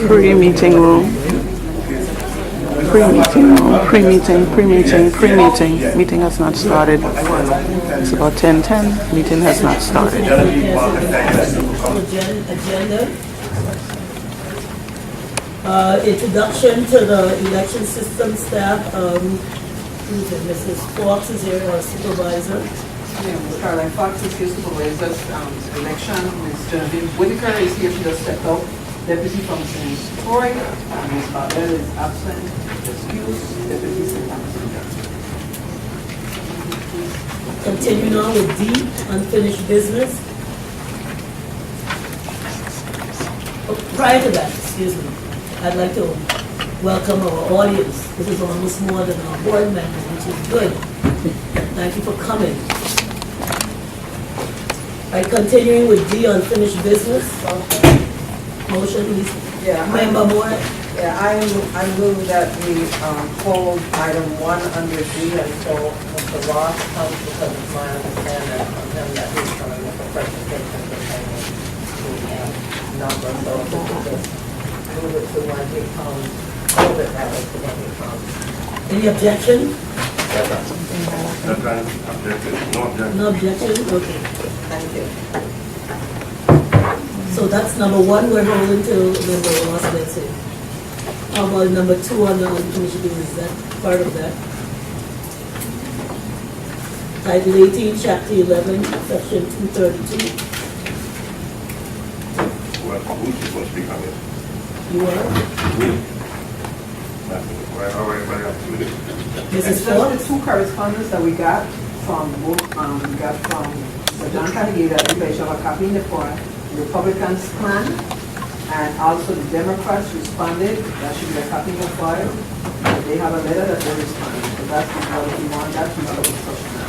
Pre-meeting room. Pre-meeting room. Pre-meeting. Meeting has not started. It's about 10:10. Meeting has not started. Agenda. Introduction to the election system staff. Who's it? Mrs. Fox is here, our supervisor. Caroline Fox is here, supervisor election. Ms. Genevieve Whitaker is here. She just stepped out. Deputy from St. Troy. Ms. Barbell is absent. Excuse. Deputy St. Continuing on with D, unfinished business. Oh, prior to that, excuse me, I'd like to welcome our audience. This is almost more than our board members, which is good. Thank you for coming. Right, continuing with D, unfinished business. Motion, please. Yeah, Member Moore. Yeah, I move that we hold item 1 under D until Mr. Ross comes, because it's my understanding from him that he's going to make a presentation pertaining to numbers. So if we could just move it to when he comes, hold it that way to when he comes. Any objection? No objection. No objection? Okay. Thank you. So that's number 1 we're holding till Member Ross gets in. How about number 2 on the unfinished business? Is that part of that? Title 18, Chapter 11, Section 232. Well, who's supposed to speak on this? You are? Everybody else do this. Mrs. It's Ford? just the 2 correspondence that we got from both, we got from Sir John Canigata, you guys have a copy in the file, the Republicans plan, and also the Democrats responded. That should be a copy in the file. They have a letter that they responded. So that's what we want. That's another discussion now.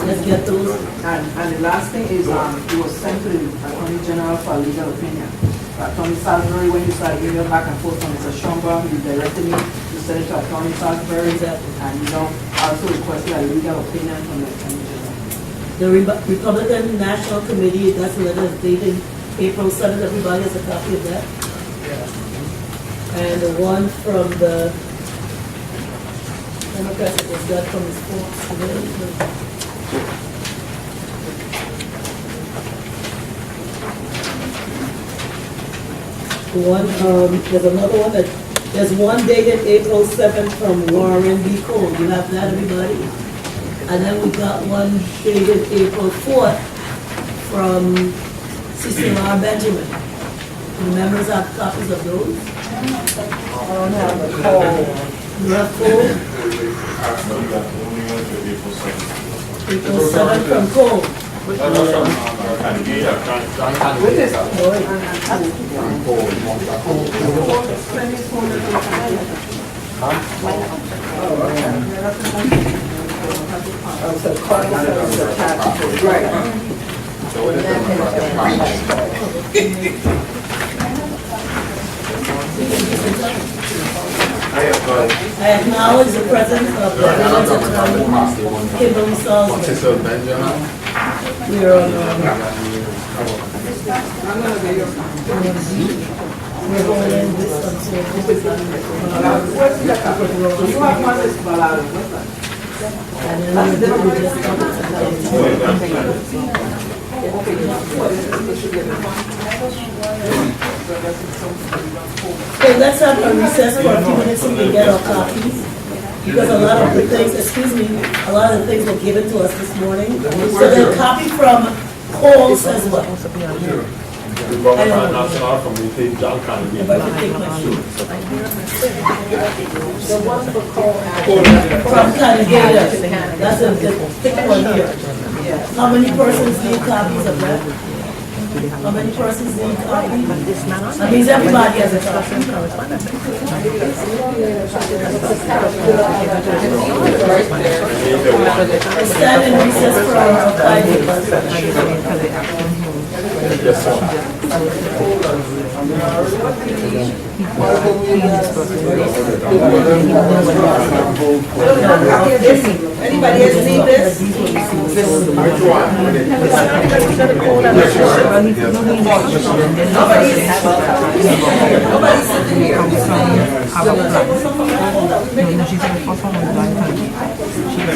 Let's get those. And the last thing is, it was sent to the Attorney General for legal opinion. Attorney Salisbury, when you started email back and forth from Mr. Schomburg, you directed me to send it to Attorney Salisbury, and also requested a legal opinion from the Attorney General. The Republican National Committee, that's a letter dated April 7th. Everybody has a copy of that. Yeah. And the one from the Democrats that was got from his folks today. One, there's another one there's one dated April 7th from Warren B. Cole. You have that, everybody? And then we got one dated April 4th from Cecil R. Benjamin. Do members have copies of those? I don't have the call. You have Cole? April 7th from Cole. With this, I acknowledge the presence of the village attorney, Kimberly Salisbury. We are on we're going in this until you have one that's Balado. and then we just Okay, let's have a recess for a few minutes so we can get our copies. Because a lot of the things, excuse me, a lot of the things were given to us this morning. So the copy from Cole says what? National from the John Kennedy. If I could take my shoes. The one for Cole. From Canigata. That's a thick one here. How many persons need copies of that? How many persons need copies? That means everybody has a copy. Stand in recess for 5 minutes. Yes, sir. Anybody has seen this? Nobody's sitting here.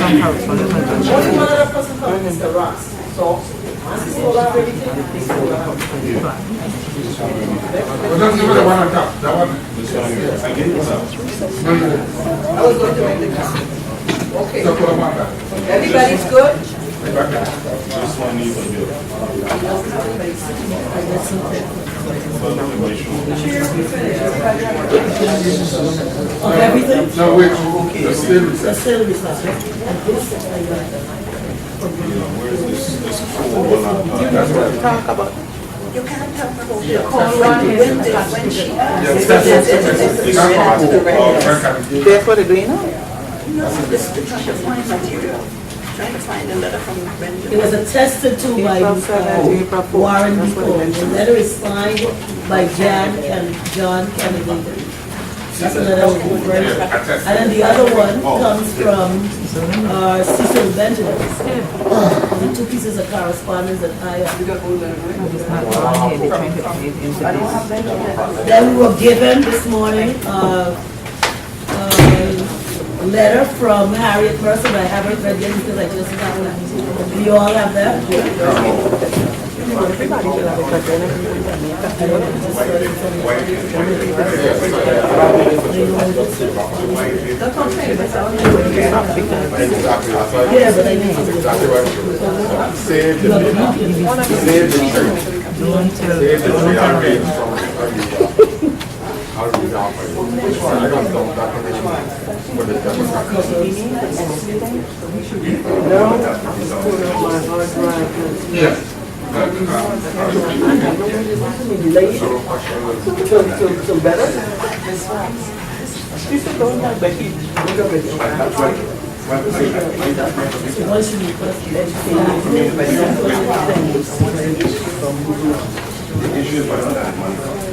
Only one other person coming, Mr. Ross. So, once he stole everything, they stole everything. I was going to make the comment. Okay. Everybody's good? Of everything? No, wait, the still The celery sauce, right? And this, Talk about. You can't tell her about the call one when she That's what they're doing now? No, this is trying to find material, trying to find a letter from Brenda. it was attested to by April 7th, April 4th. Warren That's what Bicol. they The mentioned. letter is signed by John Kennedy. That's the letter we referred to. And then the other one comes from Cecil Benjamin. The two pieces of correspondence that I have. Then we were given this morning a letter from Harriet Mercer, but I haven't read yet because I just got it. Do you all have that? Yeah, but I need to. Save the tree. Save the tree. Save the tree. I'll read off my book. I don't know documentation for the Democrats. Yes. Once you request The issue is whether that money comes.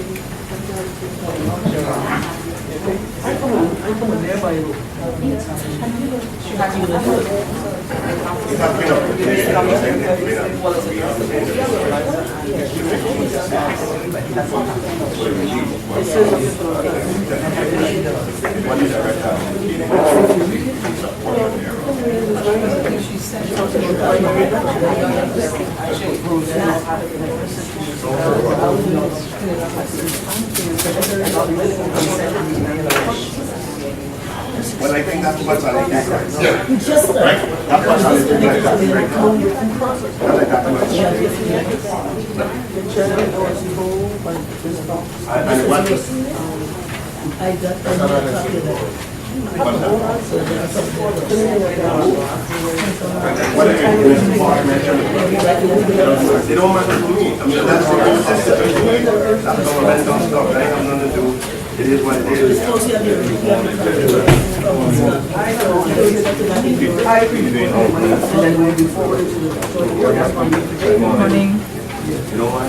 Well, I think that's what's on the just I got another copy of that. It don't matter to me. I mean, that's the governmental stuff. I have nothing to do. It is what it is. Morning. You know why?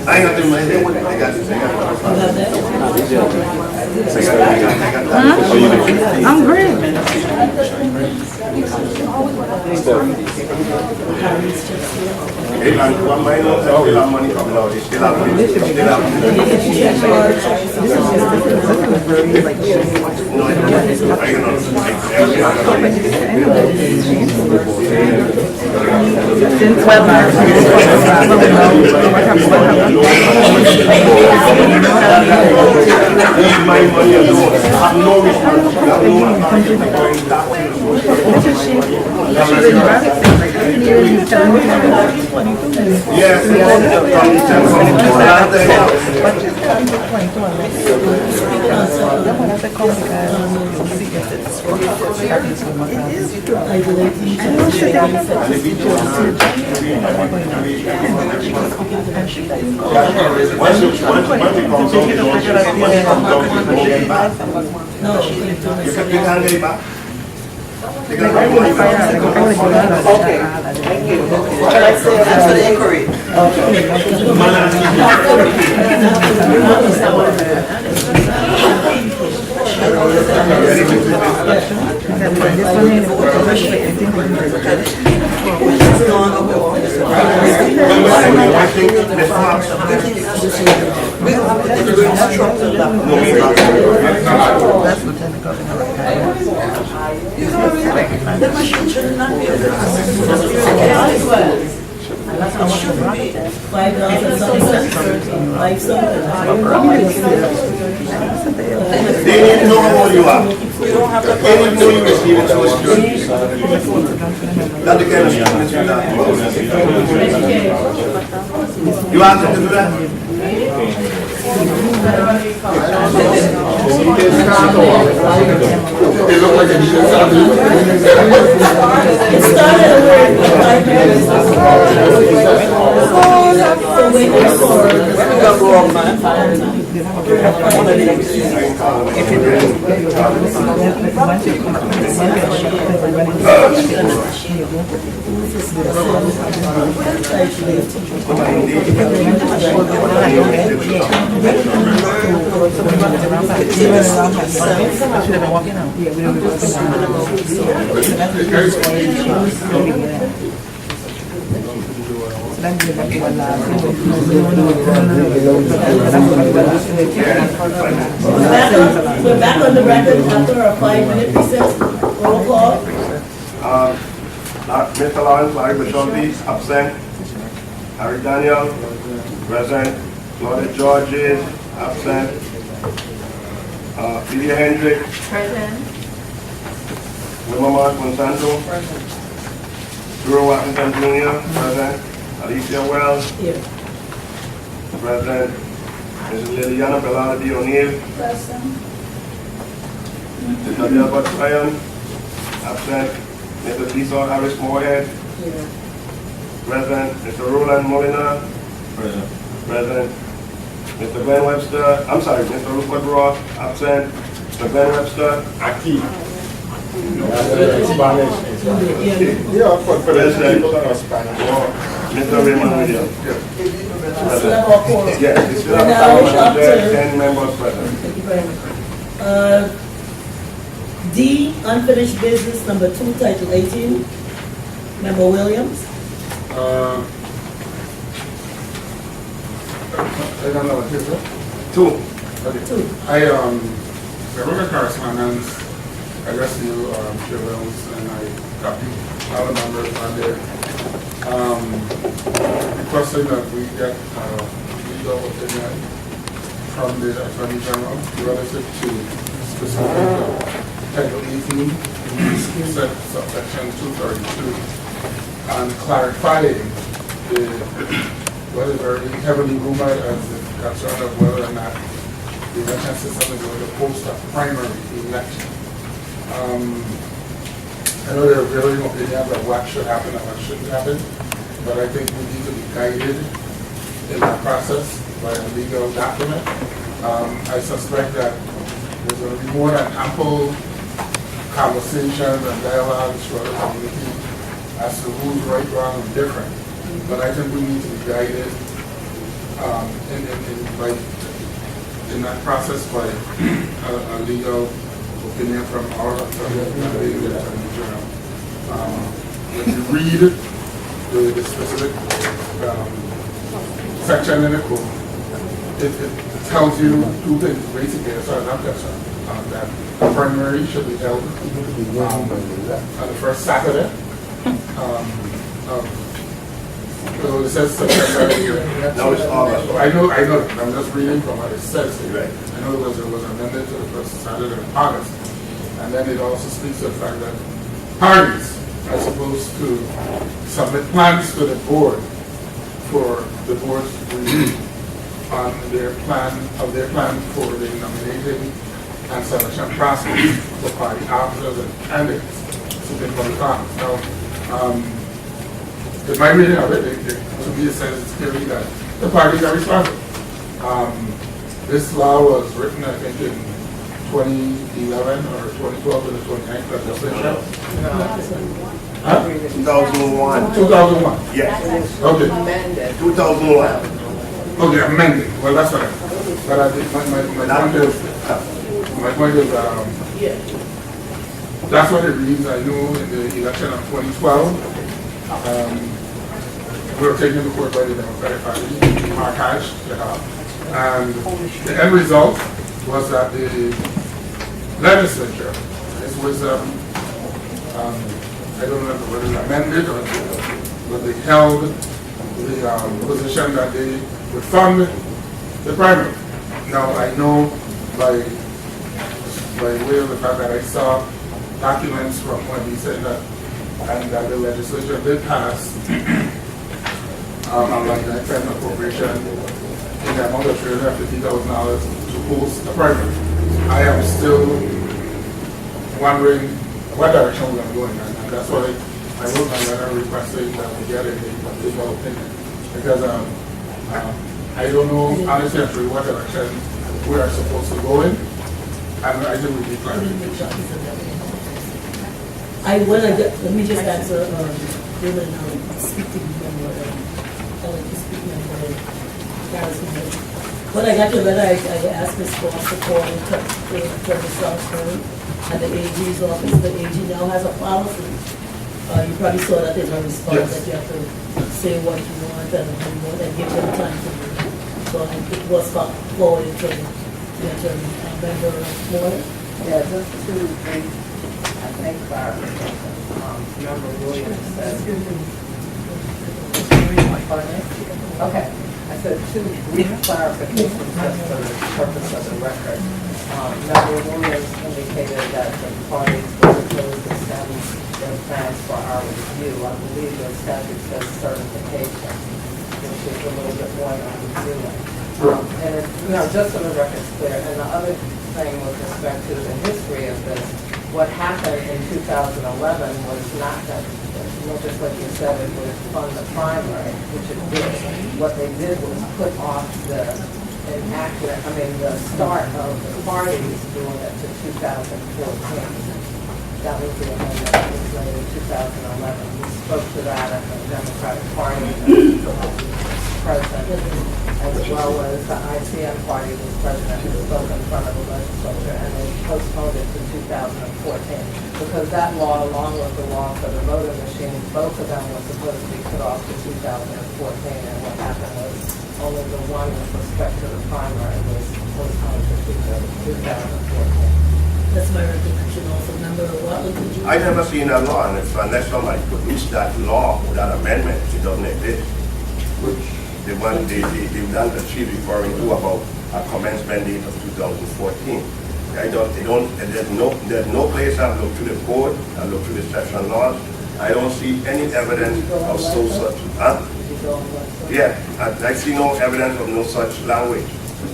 I ain't got to do my head. I got I'm great. One minor, still have money coming out. They still have money. No, I Since when? leave my money alone. I have no responsibility. I have no authority to go in that way. Yes, April 18th. Once it comes out, No, you can pick her name back. They can Okay, thank you. Can I say that's for the inquiry? The machine should not be $5 something. 5 something. They need to know how old you are. They need to know you received Social Security. That's the kind of students we're talking about. You asked them to do that? It started already with 5 minutes. So waiting for We're back on the record after a 5-minute recess. Roll call. Mr. Lawrence, Larry Bashanti, absent. Harry Daniel, present. Claudia Georges, absent. Lydia Hendrick. Present. Wilma Mark Monsanto. Drew Washington Jr., present. Alicia Wells, Here. present. Mrs. Liliana Bellardi O'Neill. Present. Mr. Delbert Ryan, absent. Mrs. Lisa Harris Moorhead, Here. present. Mr. Roland Molina, present. Present. Mr. Glenn Webster, I'm sorry, Mr. Rupert Roth, absent. Mr. Glenn Webster, Aquí. Spanish. Yeah, for the Present. people that are Spanish. Mr. Raymond Williams. Still Present. have our quorum. Yes, we still have Now it's up to- 10 members present. Thank you very much. D, unfinished business, number 2, title 18. Member Williams. I don't know what is it. 2. Okay. 2. There was a correspondence, I guess you, Williams, and I copied all the numbers on there. Requesting that we get legal opinion from the Attorney General relative to specifically Title 18, Section 232, and clarifying the, what is very heavily rumored as the concern of whether or not the election system is going to post a primary election. I know there are varying opinions of what should happen and what shouldn't happen, but I think we need to be guided in that process by a legal document. I suspect that there's going to be more than ample conversations and dialogue throughout the community as to who's right, wrong, and different. But I think we need to be guided in that process by a legal opinion from our Attorney General. When you read the specific section in the code, it tells you 2 things basically, as far as I'm concerned. That the primary should be held on the first Saturday. So it says September. Now it's August. I know. I'm just reading from what it says here. Right. I know it was amended to the first Saturday in August. And then it also speaks to the fact that parties are supposed to submit plans to the board for the board's review on their plan for the nominating and selection process for party officers and candidates sitting for the Congress. Now, in my reading of it, to me it says it's clearly that the parties are responsible. This law was written, I think, in 2011 or 2012 in the 29th legislature. 2001. 2001. Yes. Okay. Amended. 2001. Okay, amended. Well, that's what I meant. But I think my point is, that's what it reads. I know in the election of 2012, we were taken to court by the Democratic Party, Markaj, and the end result was that the legislature, this was, I don't remember whether it amended or but they held the position that they would fund the primary. Now I know by way of the fact that I saw documents from when he said that, and that the legislature did pass a line-item appropriation in the amount of $350,000 to host a primary. I am still wondering what direction we're going to go in, and that's why I wrote my letter requesting that we get a legal opinion. Because I don't know, honestly, actually, what direction we are supposed to go in, and I think we need clarification. Let me just answer, David, speak to you when I got your letter, I asked Ms. Ross to call and talk to the South County and the AG's office. The AG now has a policy. You probably saw that in a response that you have to say what you want and give them time to do it. So it was forwarded to the attorney. Member Moore? Yeah, just to make, I think, clarification. Member Williams said. Pardon me? Okay. I said two brief clarifications just for the purpose of the record. Member Williams indicated that the parties were supposed to send their plans for our review. I believe the statute says certification, which is a little bit more than reviewing. And just so the record's clear. And the other thing with respect to the history of this, what happened in 2011 was not that, just like you said, it would fund the primary, which it did. What they did was put off the start of the parties doing it to 2014. That was the amendment that was made in 2011. We spoke to that at the Democratic Party president, as well as the ICM party was president, who spoke in front of the legislature, and they postponed it to 2014 because that law, along with the law for the voting machines, both of them were supposed to be put off to 2014. And what happened was only the one with respect to the primary was postponed to 2014. That's my recollection also. Member Watley, could you? I never seen a law, and unless somebody produced that law or that amendment, it doesn't exist. The one they've done that she's referring to about a commencement date of 2014. There's no place I've looked to the code, I've looked to the session laws. I don't see any evidence of such. Yeah, I see no evidence of no such language.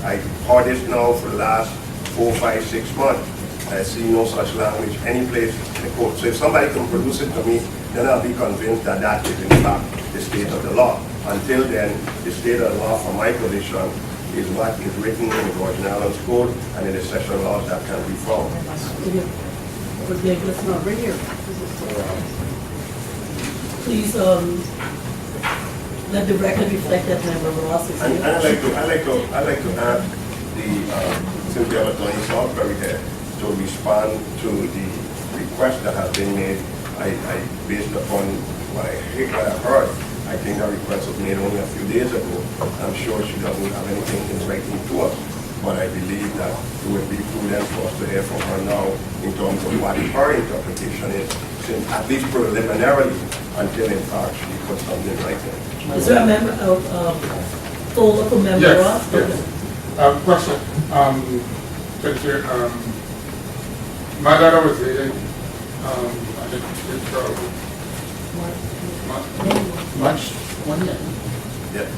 I heard this now for the last 4, 5, 6 months. I see no such language any place in the code. So if somebody can produce it to me, then I'll be convinced that that is in fact the state of the law. Until then, the state of the law from my position is what is written in the Virgin Islands Code and in the session laws that can be found. Please let the record reflect that Member Ross is And here. I'd like to ask since we have Attorney Salisbury here, to respond to the request that has been made. Based upon what I heard, I think that request was made only a few days ago. I'm sure she doesn't have anything in writing to us, but I believe that it would be prudent for us to hear from her now in terms of what her interpretation is, since at least preliminarily, until in fact she puts something in writing. Is there a member folder for Member Ross? Yes. Question. Secretary, my letter was dated, I think it's probably March 20th. Yeah.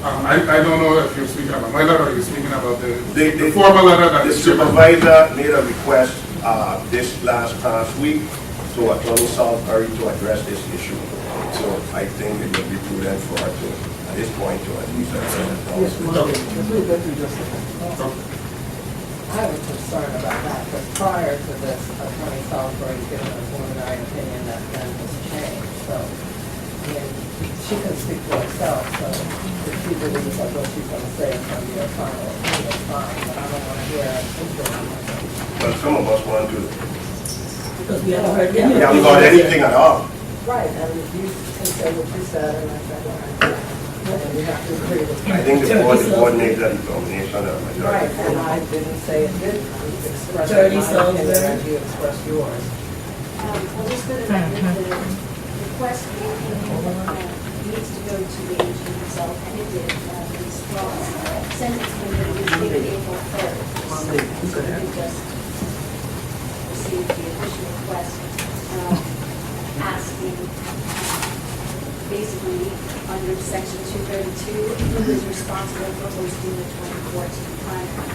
I don't know if you're speaking about my letter or you're speaking about the The formal letter that The the chairman. supervisor made a request this past week to Attorney Salisbury to address this issue. So I think it would be prudent for her to, at this point, to at least address it. I have a concern about that, because prior to this, Attorney Salisbury's given a preliminary opinion that then was changed, so, I mean, she can speak for herself, so if she believes that what she's gonna say is gonna be a final opinion, it's fine, but I don't wanna hear interim. But some of us want to. Because we haven't heard We any. haven't got anything at all. Right, and you can say what you said, and I said what I said, and we have to agree with I think the board made that determination. Right, and I didn't say it did, I expressed Attorney my opinion Salisbury. as you expressed yours. Well, just for the record, the request for the opinion needs to go to the AG himself, and it did. This was sent to him, it was dated April 3rd. So we just received the official request asking, basically, under section 232, who is responsible for hosting the 2014 primary.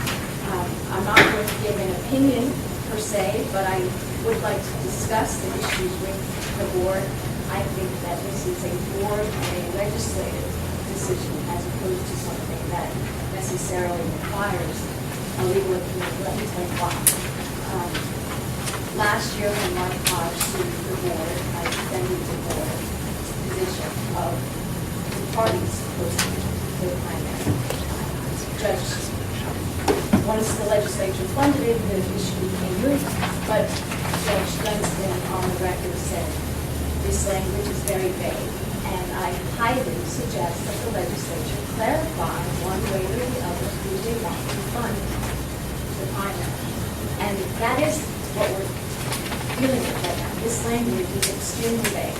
I'm not going to give an opinion per se, but I would like to discuss the issues with the board. I think that this is a board and a legislative decision as opposed to something that necessarily requires a legal opinion. Let me tell you why. Last year, when Mark Hodge sued the board, I defended the board's position of the parties hosting the primary. Judge, once the legislature funded it, the issue became moot, but Judge Dunstan on the record said this language is very vague, and I highly suggest that the legislature clarify one way or the other who they want to fund the primary. And that is what we're dealing with right now. This language is extremely vague.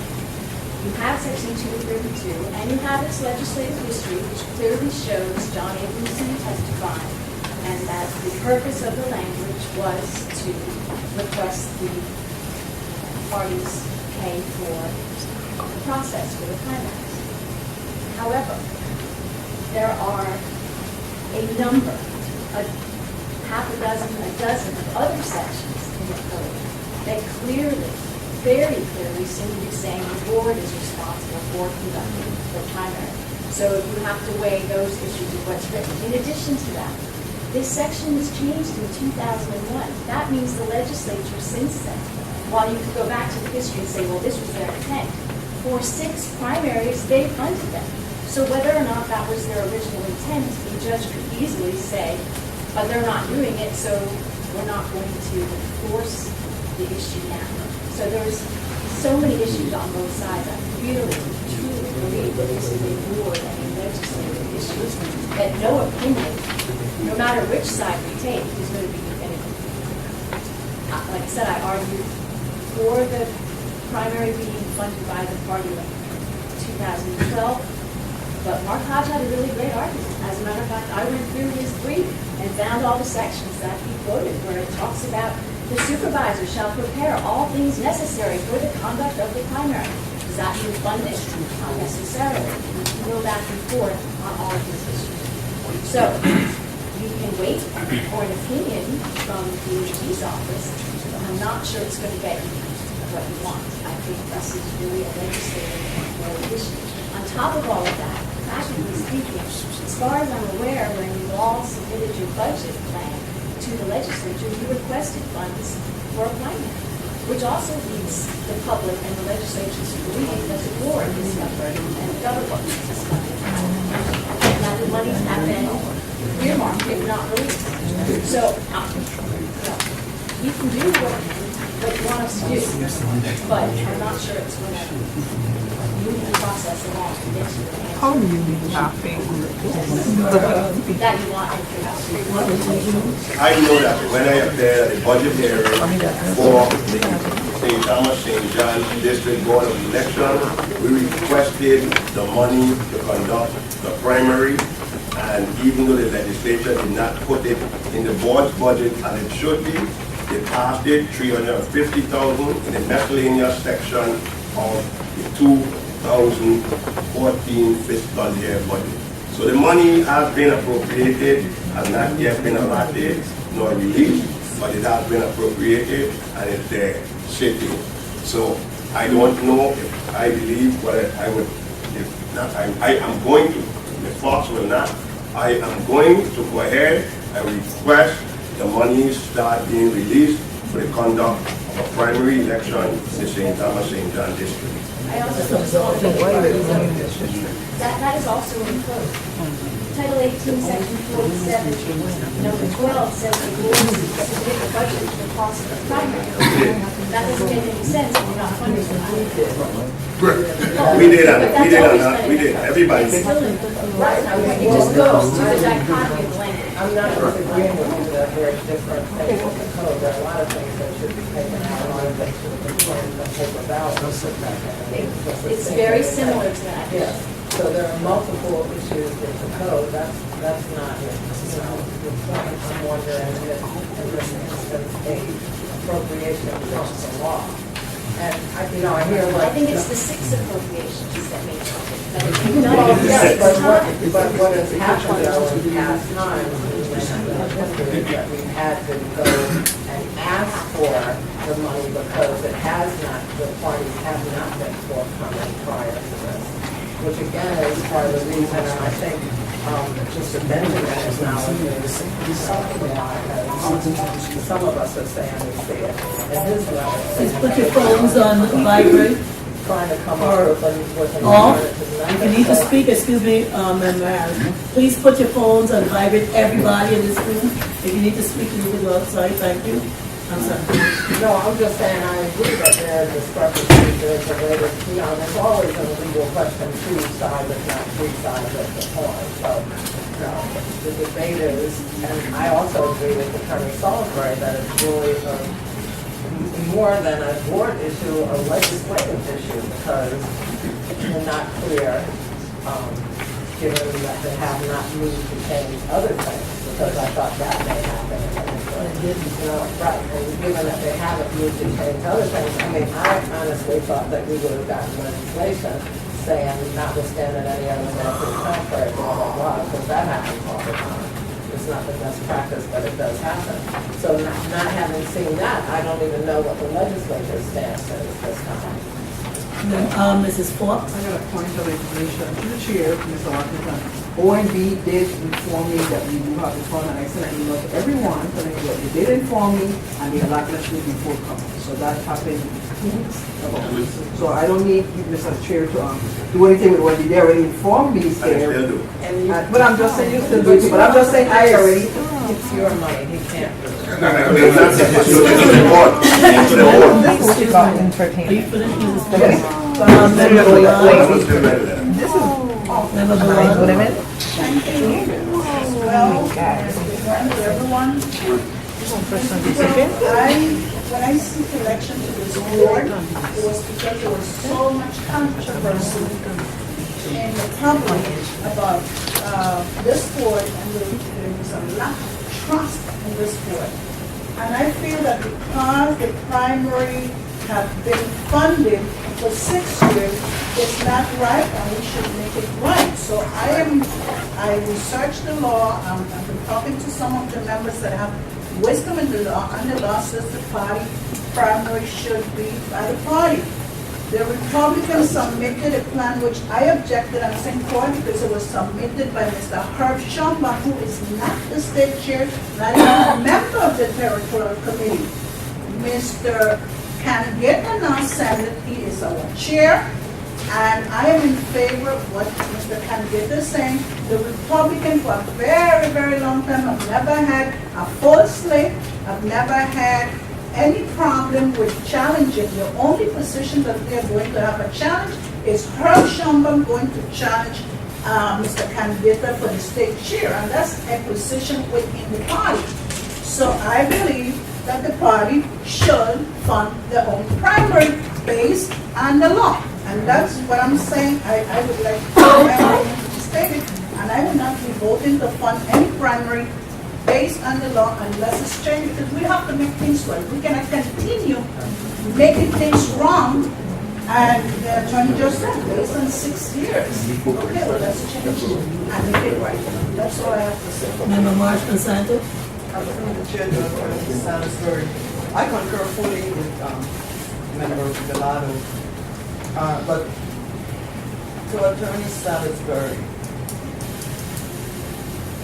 You have section 232, and you have its legislative history, which clearly shows John Abramson testifying, and that the purpose of the language was to request the parties pay for the process for the primaries. However, there are a number, a dozen of other sections in the code that clearly, very clearly seem to be saying the board is responsible for conducting the primary. So you have to weigh those issues of what's written. In addition to that, this section was changed in 2001. That means the legislature since then, while you could go back to the history and say, well, this was their intent, for 6 primaries, they funded them. So whether or not that was their original intent, the judge could easily say, but they're not doing it, so we're not going to enforce the issue now. So there's so many issues on both sides. I really, truly believe that this is a board and a legislative issue, that no opinion, no matter which side we take, is going to be definitive. Like I said, I argued for the primary being funded by the party in 2012, but Mark Hodge had a really great argument. As a matter of fact, I went through his brief and found all the sections that he quoted where it talks about the supervisor shall prepare all things necessary for the conduct of the primary. Does that mean funding? Not necessarily. You can go back and forth on all of these issues. So you can wait for an opinion from the AG's office, but I'm not sure it's going to get you what you want. I think this is really a legislative issue. On top of all of that, practically speaking, as far as I'm aware, when you all submitted your budget plan to the legislature, you requested funds for a primary, which also leads the public and the legislature to believe that the board is funded and the government is funded. And that the monies have been earmarked, if not released. So, you can do what you want us to do, but I'm not sure it's going to move the process along to get to the answer. How do you be laughing? That you want. I know that when I appeared at the budget hearing for the St. Thomas St. John District Board of Election, we requested the money to conduct the primary, and even though the legislature did not put it in the board's budget as it should be, they passed it $350,000 in the miscellaneous section of the 2014 fiscal year budget. So So the money has been appropriated, has not yet been allotted nor released, but it has been appropriated and it's there sitting. So I don't know if I believe what I would, if not, I am going to, if Fox will not, I am going to go ahead and request the money start being released for the conduct of a primary election in the St. Thomas St. John district. I also just want to that is also in code. Title 18, Section 47, number 12 says the board is to submit the budget to the cost of the primary. That doesn't make any sense if you're not funding it. We did, everybody. It's still in code. Right. It just goes to the dichotomy of language. I'm not disagreeing with you that there are different things in the code. There are a lot of things that should be taken out, a lot of things should be cleaned and taken about. It's very similar to that. Yes, so there are multiple issues with the code. That's not, you know, the point. I'm wondering if in this instance, a appropriation trumps the law. And I hear like. I think it's the 6 appropriations that make it. Well, yes, but what has happened though in past times is that we've had to go and ask for the money because it has not, the parties have not been forthcoming prior to this. Which again is part of the reason, and I think Mr. Benjamin acknowledges something that some of us are saying we see it in his letter. Please put your phones on vibrate. Trying to come up with an Off. alternative. If you need to speak, excuse me, Member Harris, please put your phones on vibrate, everybody in this room. If you need to speak, you can go outside, thank you. I'm sorry. No, I'm just saying I agree that there are discrepancies, there's a way that, you know, there's always a legal question, 2 sides, if not 3 sides of the coin. So, you know, the debate is, and I also agree with Attorney Salisbury that it's really more than a board issue, a legislative issue, because we're not clear, given that they have not moved to change other things, because I thought that may happen. Right, and given that they haven't moved to change other things, I mean, I honestly thought that we would have gotten legislation saying notwithstanding any other medical contract, blah, blah, blah, because that happens all the time. It's not the best practice, but it does happen. So not having seen that, I don't even know what the legislature's stance is this time. Mrs. Fox. I got a point of information to the chair, Mr. Washington. ONB did inform me that we do have the fund, and I sent an email to everyone telling me that they did inform me, and they allotted us to be forthcoming. So that happened 2 weeks ago. So I don't need Mr. Chair to do anything with ONB. They already informed me, sir. But I'm just saying you still do it. But I'm just saying I already. It's your money, he can't do it. Are you finished, Mrs. Fox? Member Bilal. Member Bilal. Well, to everyone. When I seek election to this board, it was because there was so much controversy in the public about this board, and there was a lack of trust in this board. And I feel that because the primary have been funded for 6 years, it's not right, and we should make it right. So I researched the law. I've been talking to some of the members that have wisdom in the law, and the law says the party primary should be by the party. The Republicans submitted a plan which I objected on St. Paul because it was submitted by Mr. Herb Schomburg, who is not the state chair, not even a member of the territorial committee. Mr. Candidate announced that he is our chair, and I am in favor of what Mr. Candidate is saying. The Republicans for a very, very long time have never had a full slate, have never had any problem with challenging. The only position that we are going to have a challenge is Herb Schomburg going to challenge Mr. Candidate for the state chair, and that's a position within the party. So I believe that the party should fund their own primary based on the law. And that's what I'm saying. I would like to state it, and I will not be voting to fund any primary based on the law unless it's changed, because we have to make things right. We cannot continue making things wrong And the attorney just said, based on 6 years. Okay, well, that's a change. And they did right. That's all I have to say. Member Marsh Consanto? I'm from the chair to Attorney Salisbury. I concur fully with Member Gallardo. But to Attorney Salisbury,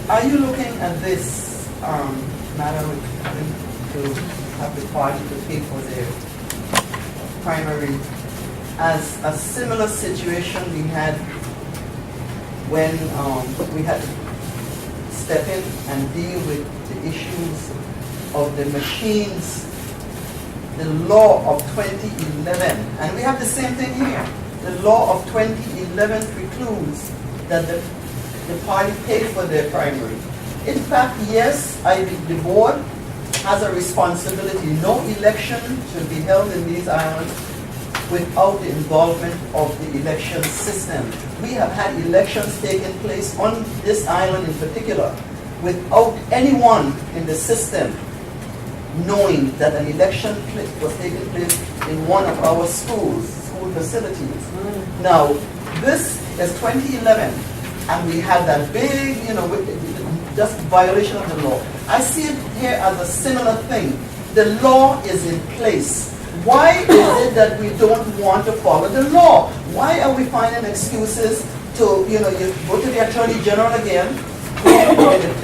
are you looking at this matter with having to have the party to pay for their primary as a similar situation we had when we had to step in and deal with the issues of the machines, the law of 2011, and we have the same thing here. The law of 2011 precludes that the party pay for their primary. In fact, yes, the board has a responsibility. No election should be held in these islands without the involvement of the election system. We have had elections taking place on this island in particular without anyone in the system knowing that an election was taking place in one of our school facilities. Now, this is 2011, and we had that big, just violation of the law. I see it here as a similar thing. The law is in place. Why is it that we don't want to follow the law? Why are we finding excuses to, you go to the Attorney General again?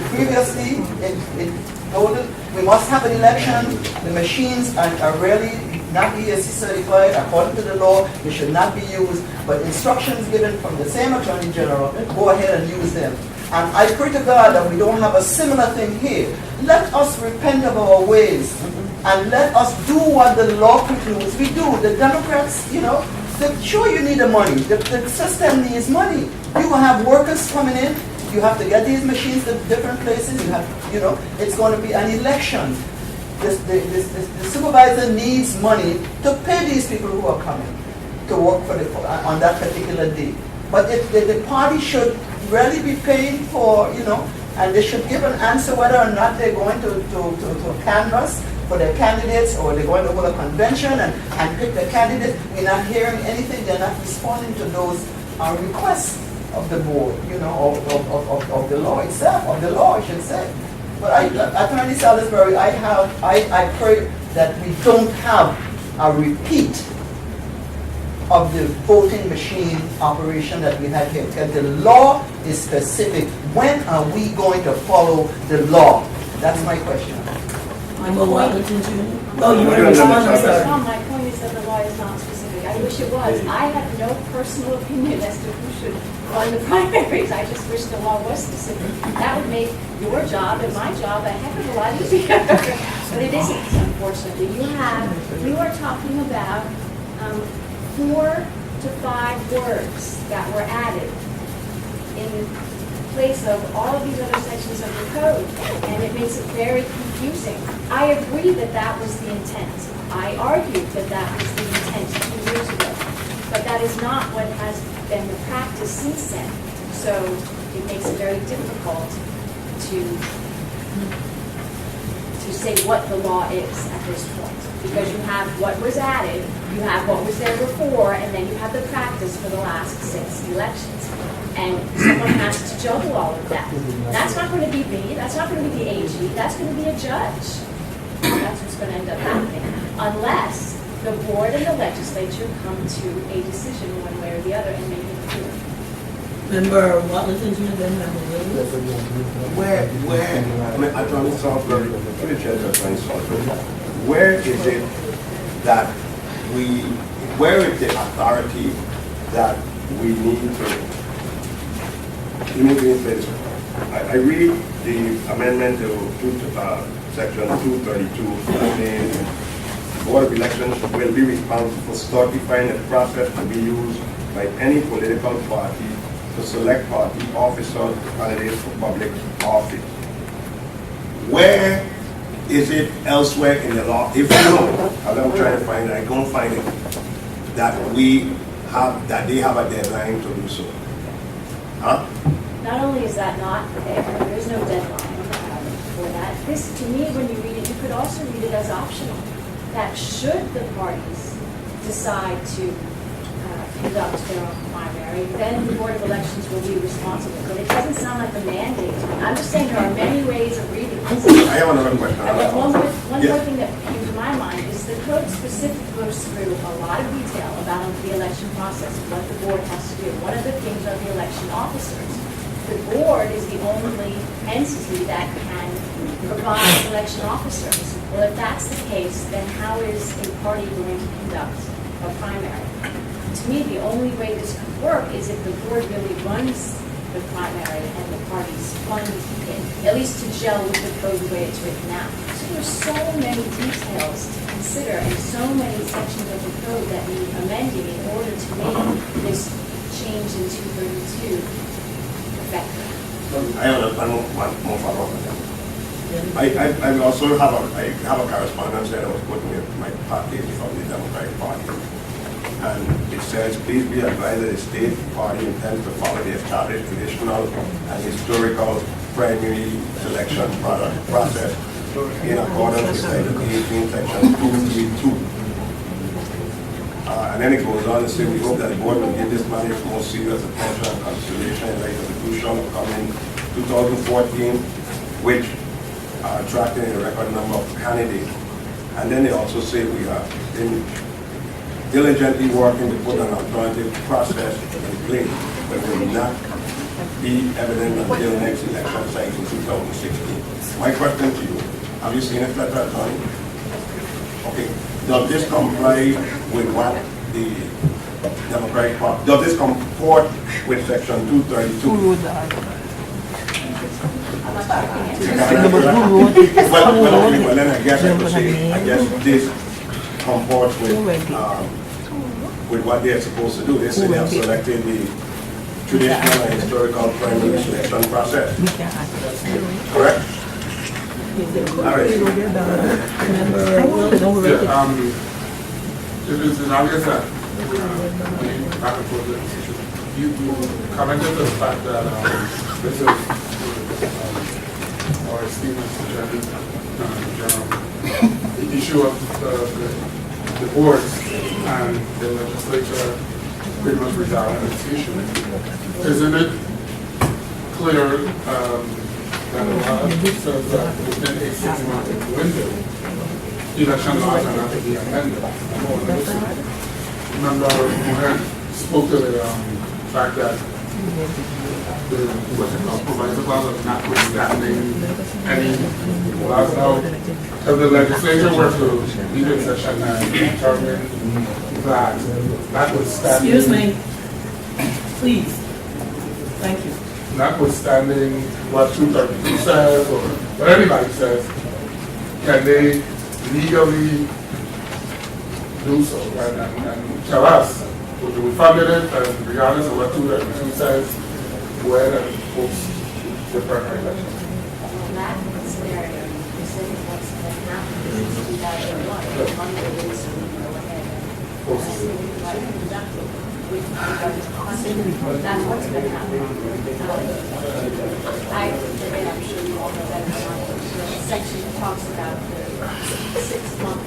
Previously, it told us we must have an election. The machines are really not ESC certified according to the law. They should not be used. But instructions given from the same Attorney General, go ahead and use them. And I pray to God that we don't have a similar thing here. Let us repent of our ways and let us do what the law precludes. We do. The Democrats, sure you need the money. The system needs money. You will have workers coming in. You have to get these machines to different places. You have, it's going to be an election. The supervisor needs money to pay these people who are coming to work on that particular day. But the party should really be paying for, and they should give an answer whether or not they're going to canvass for their candidates, or they're going to hold a convention and pick the candidates. We're not hearing anything. They're not responding to those requests of the board, of the law itself, of the law, I should say. But Attorney Salisbury, I pray that we don't have a repeat of the voting machine operation that we had here, because the law is specific. When are we going to follow the law? That's my question. Member Watlington Jr. Oh, you want to respond? I'm sorry. My point is that the law is not specific. I wish it was. I have no personal opinion as to who should run the primaries. I just wish the law was specific. That would make your job and my job a heck of a lot easier. But it isn't, unfortunately. You are talking about 4 to 5 words that were added in place of all of these other sections of the code, and it makes it very confusing. I agree that that was the intent. I argued that that was the intent 2 years ago, but that is not what has been the practice since then. So it makes it very difficult to say what the law is at this point, because you have what was added, you have what was there before, and then you have the practice for the last 6 elections. And someone has to juggle all of that. That's not going to be me, that's not going to be the AG, that's going to be a judge. That's what's going to end up happening. Unless the board and the legislature come to a decision one way or the other and make it clear. Member Watlington Jr., then Member Williams. Attorney Salisbury, through the chair to Attorney Salisbury, where is it that where is the authority that we need to? I read the amendment to section 232 saying the Board of Elections will be responsible for certifying the process to be used by any political party to select party officers, candidates for public office. Where is it elsewhere in the law? If you know, as I'm trying to find it, I can't find it, that they have a deadline to do so. Huh? Not only is that not there's no deadline for that. This, to me, when you read it, you could also read it as optional. That should the parties decide to conduct their own primary, then the Board of Elections will be responsible. But it doesn't sound like a mandate to me. I'm just saying there are many ways of reading this. I have another question. And then one Yes. more thing that came to my mind is the code specifically goes through a lot of detail about the election process, what the board has to do. One of the things are the election officers. The board is the only entity that can provide election officers. Well, if that's the case, then how is a party going to conduct a primary? To me, the only way this could work is if the board really runs the primary and the parties fund it, at least to gel with the code the way it's written now. So there's so many details to consider and so many sections of the code that need amending in order to make this change in 232 effective. I have one more follow-up on that. I also have a correspondence that I was putting with my party from the Democratic Party. And it says, please be advised that the state party intends to follow the established traditional and historical primary selection process in accordance with Title 18, Section 232. And then it goes on to say, we hope that the board will give this matter more serious attention and consideration in light of the crucial upcoming 2014, which are attracting a record number of candidates. And then they also say we are diligently working to put an alternative process in place, but will not be evident until next election cycle in 2016. My question to you, have you seen it, letter, Attorney? Okay. Does this comply with what the Democratic Party, does this comport with Section 232? Well, then I guess I could say, I guess this comports with what they're supposed to do. They say they have selected the traditional and historical primary selection process. Correct? All right. It is obvious that you commented the fact that this is our esteemed Mr. General, the issue of the boards and the legislature pretty much resolving this issue. Isn't it clear that the law says that within a 6-month window, election laws are not to be amended? Remember, Mohan spoke to the fact that the proviso clause of notwithstanding any laws. Now, if the legislature were to leave in session and determine that notwithstanding... Excuse me, please. Thank you. Notwithstanding what 232 says or what anybody says, can they legally do so and tell us, we funded it, and regardless of what 232 says, go ahead and post the primary election? In that scenario, you said what's going to happen is 2001, Monday is going to go ahead and conduct it with regard to funding. That's what's going to happen. And I'm sure you all know that the section that talks about the 6-month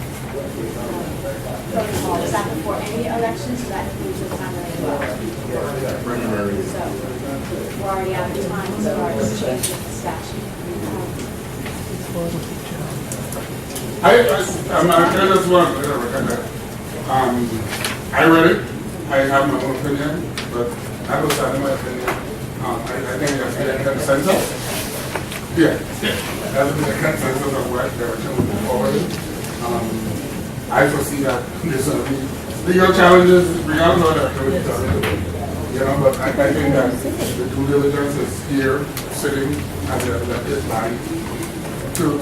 protocol. Is that before any elections? So that includes the primary as well. So we're already out of time as far as changing the statute. I just want to recognize. I read it. I have my own opinion, but I was having my opinion. I think that's the consensus. Yeah, that's the consensus of what direction we move forward. I foresee that there's going to be legal challenges. We all know that. But I think that the due diligence is here, sitting at the elected line to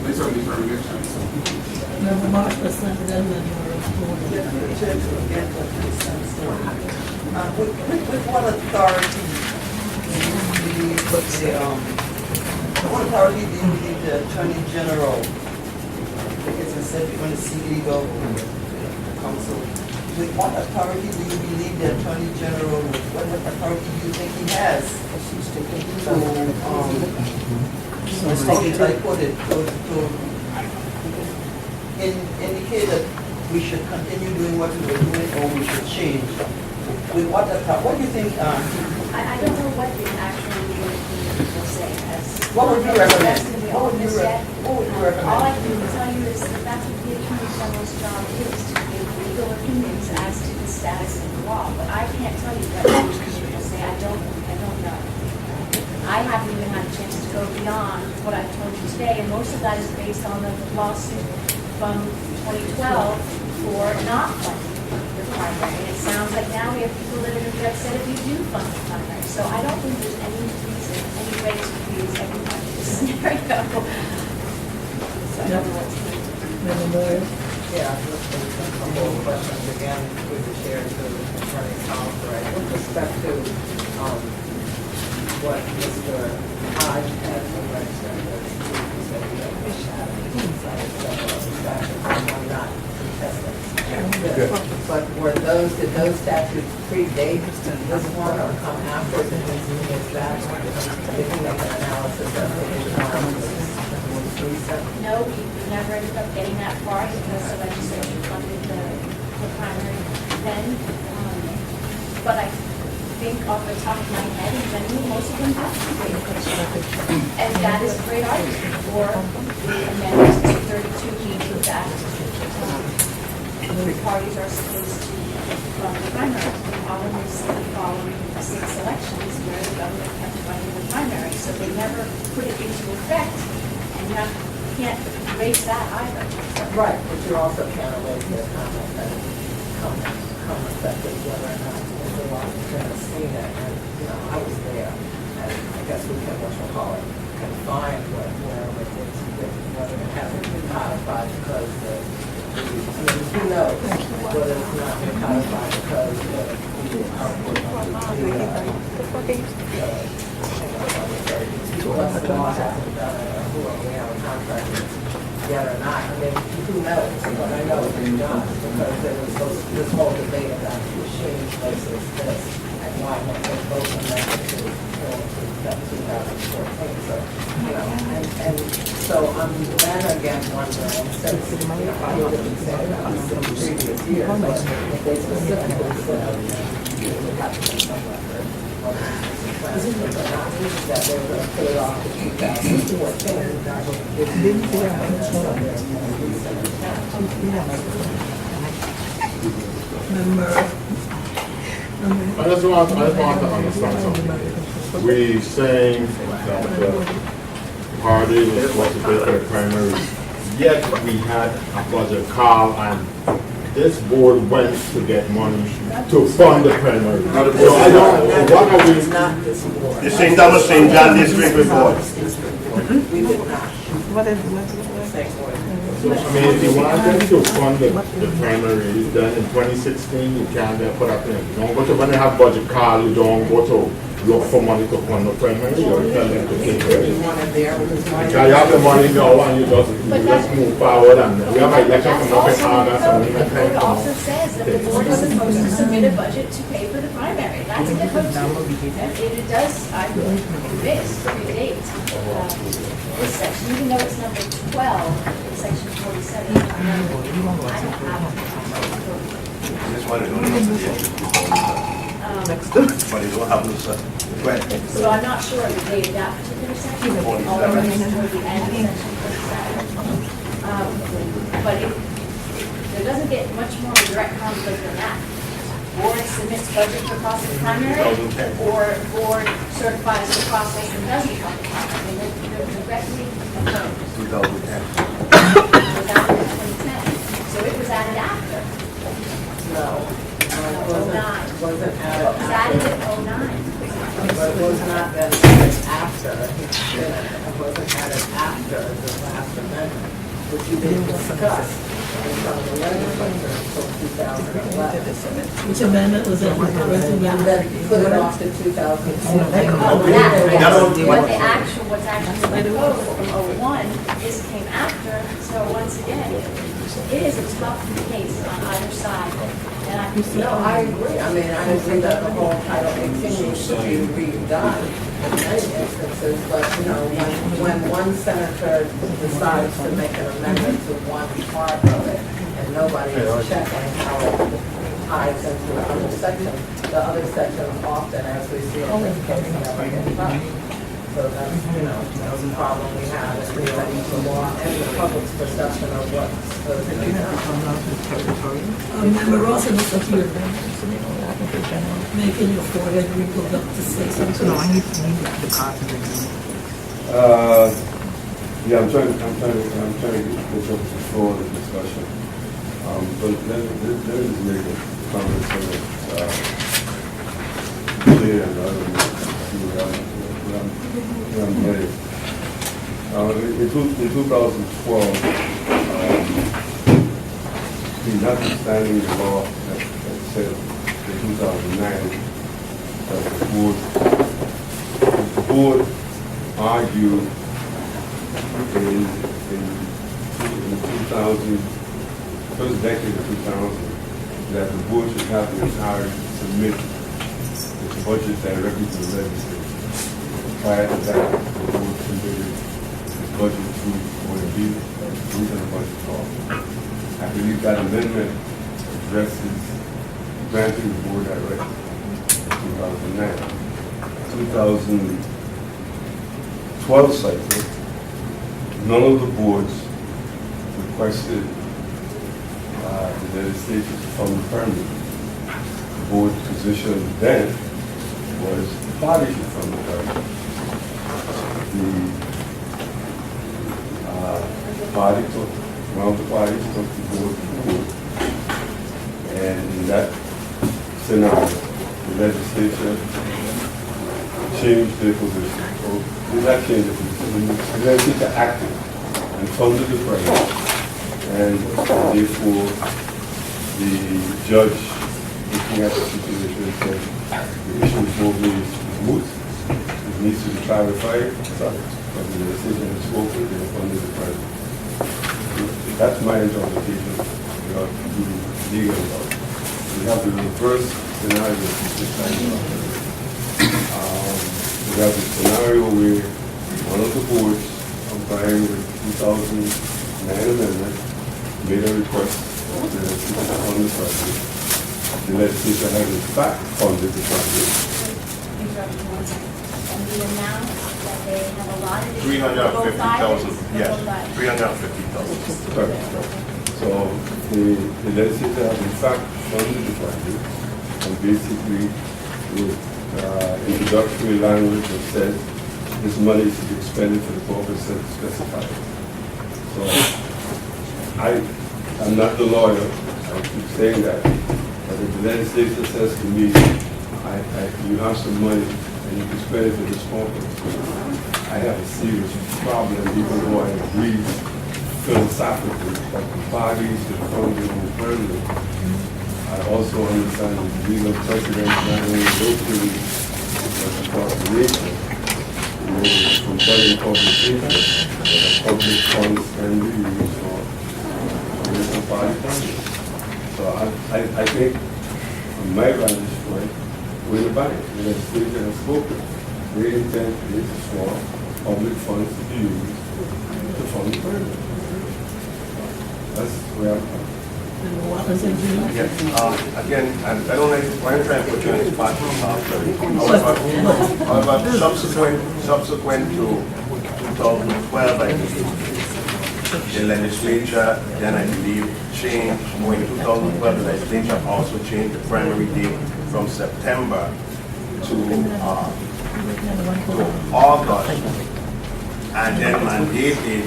make some determinations. Member Marshall, With what authority do you believe the Attorney General, because we said we're going to see legal counsel, with what authority do you believe the Attorney General, what authority do you think he has to indicate that we should continue doing what we were doing or we should change with what what do you think, I don't know what the actual legal opinion will say, as. What would you recommend? That's going to be all What would you this yet. what would you recommend? All I can tell you is that that's what the Attorney General's job is, to give legal opinions as to the status of the law. But I can't tell you what the legal will say. I don't know. I haven't even had a chance to go beyond what I've told you today, and most of that is based on the lawsuit from 2012 for not funding the primary. And it sounds like now we have people that are upset if you do fund the primary. So I don't think there's any reason, any way to please everyone in this scenario. So I don't know what's going to do. Member Moore? Yeah, just a couple of questions again with the chair to Attorney Colfer. With respect to what Mr. Hodge has mentioned, that he said we don't wish to have insight of the statute, I'm not contesting. But did those statutes predate this one or come after? Is that, did you make an analysis of the most recent? No, we never ended up getting that far because the legislature funded the primary then. But I think off the top of my head, in general, most of them have to pay attention. And that is a great argument for the amendments to 32 that the parties are supposed to fund the primary. The problem is following 6 elections where the government kept funding the primary, so they never put it into effect, and you can't erase that either. Right, but you also can't erase the comment that it come effective whether or not Mr. Washington has seen it. And, I was there, and I guess we can, what you'll call it, confined where whether it hasn't been codified because who knows whether it's not been codified because the law hasn't done it, or who we have a contract with yet or not. I mean, who knows? But I know it's been done because there was this whole debate about machines versus this and why not take both of them to 2014. So, and so I'm then again wondering, since, I know what you said about the previous years, but if they specifically said, we have to make some record of that they were going to pay off the 2014, didn't see I just want to understand something. We saying that the party was supposed to pay for the primary, yet we had a budget call and this board went to get money to fund the primary. So I don't, what are we? The St. Thomas St. John District report. We did not. What is So, I mean, if you want them to fund the primary, then in 2016, you can't put up there. You don't go to, when they have budget call, you don't go to look for money to fund the primary, you tell them to take it. You wanted there because You have the money now and you just move forward and we have an election coming up in August and we The code also says that the board is supposed to submit a budget to pay for the primary. That's in the code too. And it does, I believe, predate this section, even though it's number 12 in section 47. I don't have it. This one is only but you don't have no such. So I'm not sure if they date that particular section, although it's toward the end of section 47. But there doesn't get much more direct conflict than that. Board submits budget for cost of primary, or board certifies the process and doesn't fund the primary. I mean, they're directly opposed. 2010. It was added in 2010. So it was added after. no, it wasn't added It was added in 09. But it was not then added after, it wasn't added after the last amendment, which you didn't discuss in front of the legislature until 2011. Which amendment was that? And then put it off to 2016. What's actually in the code from 01 is came after, so once again, it is a tough case on either side. And I agree. I mean, I agree that the whole title continues to be redone in many instances, but, when one senator decides to make an amendment to one part of it, and nobody is checking how ties into other sections, the other sections often, as we see in this case, never get done. So that's, that's a problem we have, and we think the law and the public's perception of what's supposed to be done. Member Ross and Mr. Hugh, making your forehead wrinkle up to say something. No, I need the cards and everything. Yeah, I'm trying to get up to floor the discussion. But let me just make a comment so that clear and see where I'm headed. In 2012, notwithstanding the law that said in 2009 that the board argued in 2000, first decade of 2000, that the board should have the authority to submit its budget directly to the legislature. Prior to that, the board submitted its budget through OMB, through the budget law. I believe that amendment addresses granting the board directly in 2009. 2012 cycle, none of the boards requested the legislature to fund the permit. The board position then was the party should fund the permit. One of the parties took the board to the board. And in that scenario, the legislature changed their position. Or did not change their position. The legislature acted and funded the permit. And therefore, the judge looking at the situation said the issue is moot. It needs to be clarified. But the decision is spoken, they funded the permit. That's my interpretation without being legal about it. We have the reverse scenario of this time. We have the scenario where one of the boards, complying with 2009 amendment, made a request to the legislature to fund the project. The legislature has in fact funded the project. And the amount that they have allotted is 350,000, yes, 350,000. Correct. So the legislature has in fact funded the project, and basically with introductory language that says this money is to be expended for the purpose specified. So I'm not the lawyer, I keep saying that, but if the legislature says to me, you have some money and you can spend it for this purpose, I have a serious problem, even though I agree philosophically that the parties should fund their own permit. I also understand the legal precedent not only locally, but across the nation, from funding public interest, that public funds can be used for political party funding. So I think, from my vantage point, we're in the bank. The legislature has spoken. Their intent is for public funds to be used to fund the permit. That's where I'm from. Yes, again, I don't like, I'm trying to put you in the spot. However, subsequent to 2012, I believe, the legislature, then I believe, changed, in 2012, the legislature also changed the primary date from September to August, and then mandated,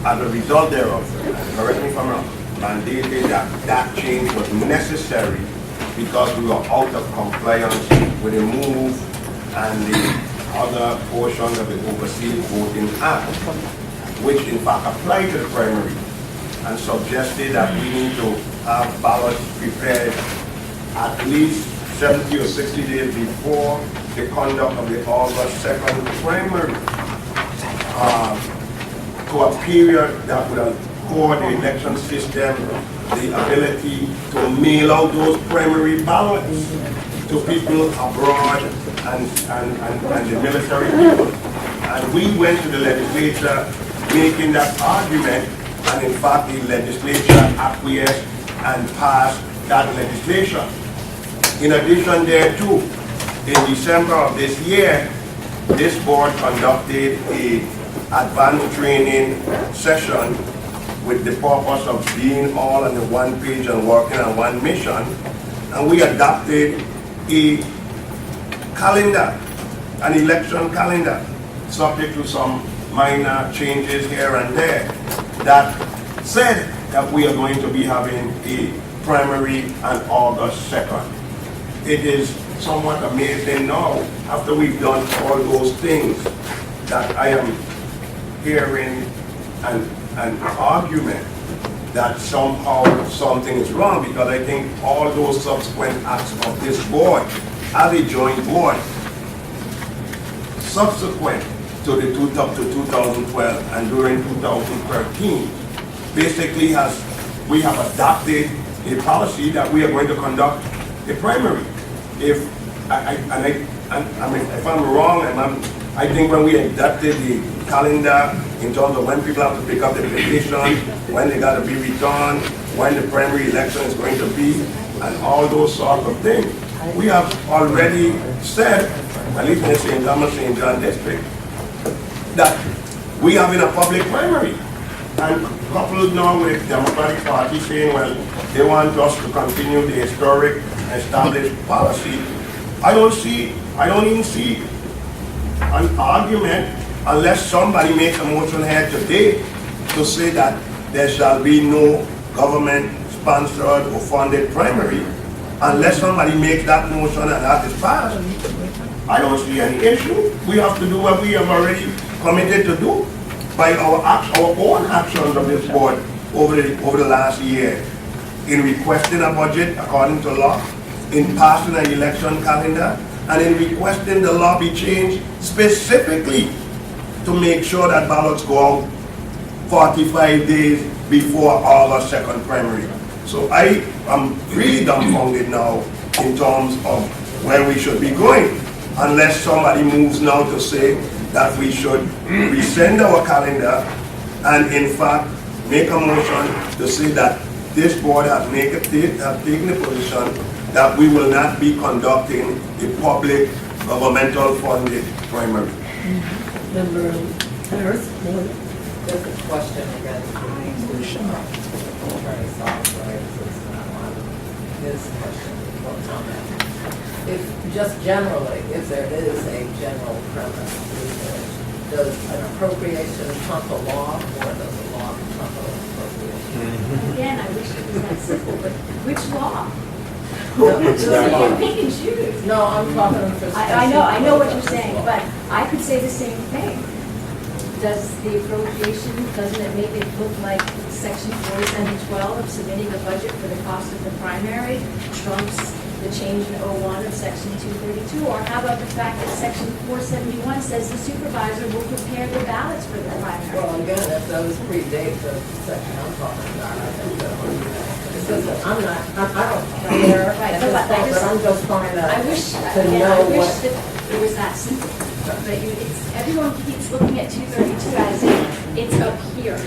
as a result thereof, correct me if I'm wrong, mandated that change was necessary because we were out of compliance with the move and the other portion of the Overseas Voting Act, which in fact applied to the primary and suggested that we need to have ballots prepared at least 70 or 60 days before the conduct of the August 2nd primary, to a period that would accord the election system the ability to mail out those primary ballots to people abroad and the military people. And we went to the legislature making that argument, and in fact the legislature acquiesced and passed that legislation. In addition thereto, in December of this year, this board conducted a advanced training session with the purpose of being all on the one page and working on one mission. And we adopted a calendar, an election calendar, subject to some minor changes here and there, that said that we are going to be having a primary on August 2nd. It is somewhat amazing now, after we've done all those things, that I am hearing an argument that somehow something is wrong, because I think all those subsequent acts of this board, as a joint board, subsequent to the up to 2012 and during 2013, basically we have adopted a policy that we are going to conduct a primary. If I'm wrong, I think when we adopted the calendar in terms of when people have to pick up the application, when they got to be returned, when the primary election is going to be, and all those sorts of things, we have already said, at least in the St. Thomas, St. John district, that we have in a public primary. And coupled now with Democratic Party saying, well, they want us to continue the historic established policy, I don't even see an argument unless somebody makes a motion here today to say that there shall be no government-sponsored or funded primary. Unless somebody makes that motion and that is passed, I don't see any issue. We have to do what we have already committed to do by our own actions of this board over the last year, in requesting a budget according to law, in passing an election calendar, and in requesting the law be changed specifically to make sure that ballots go out 45 days before August 2nd primary. So I am really dumbfounded now in terms of where we should be going, unless somebody moves now to say that we should resend our calendar and in fact make a motion to say that this board has taken the position that we will not be conducting a public governmental funded primary. Member Harris? There's a question again to Attorney Salisbury, on his question or comment. If just generally, if there is a general premise, does an appropriation trump a law, or does a law trump an appropriation? Again, I wish it was that simple, but which law? You pick and choose. No, I'm talking for. I know what you're saying, but I could say the same thing. Does the appropriation, doesn't it make it look like section 4712 of submitting a budget for the cost of the primary trumps the change in 01 of section 232? Or how about the fact that section 471 says the supervisor will prepare the ballots for the primary? Well, again, if those predate the section I'm talking about, I think that I'm not, I don't care. Right, but I'm just trying to I wish know that what. it was that simple. But everyone keeps looking at 232 as it's up here,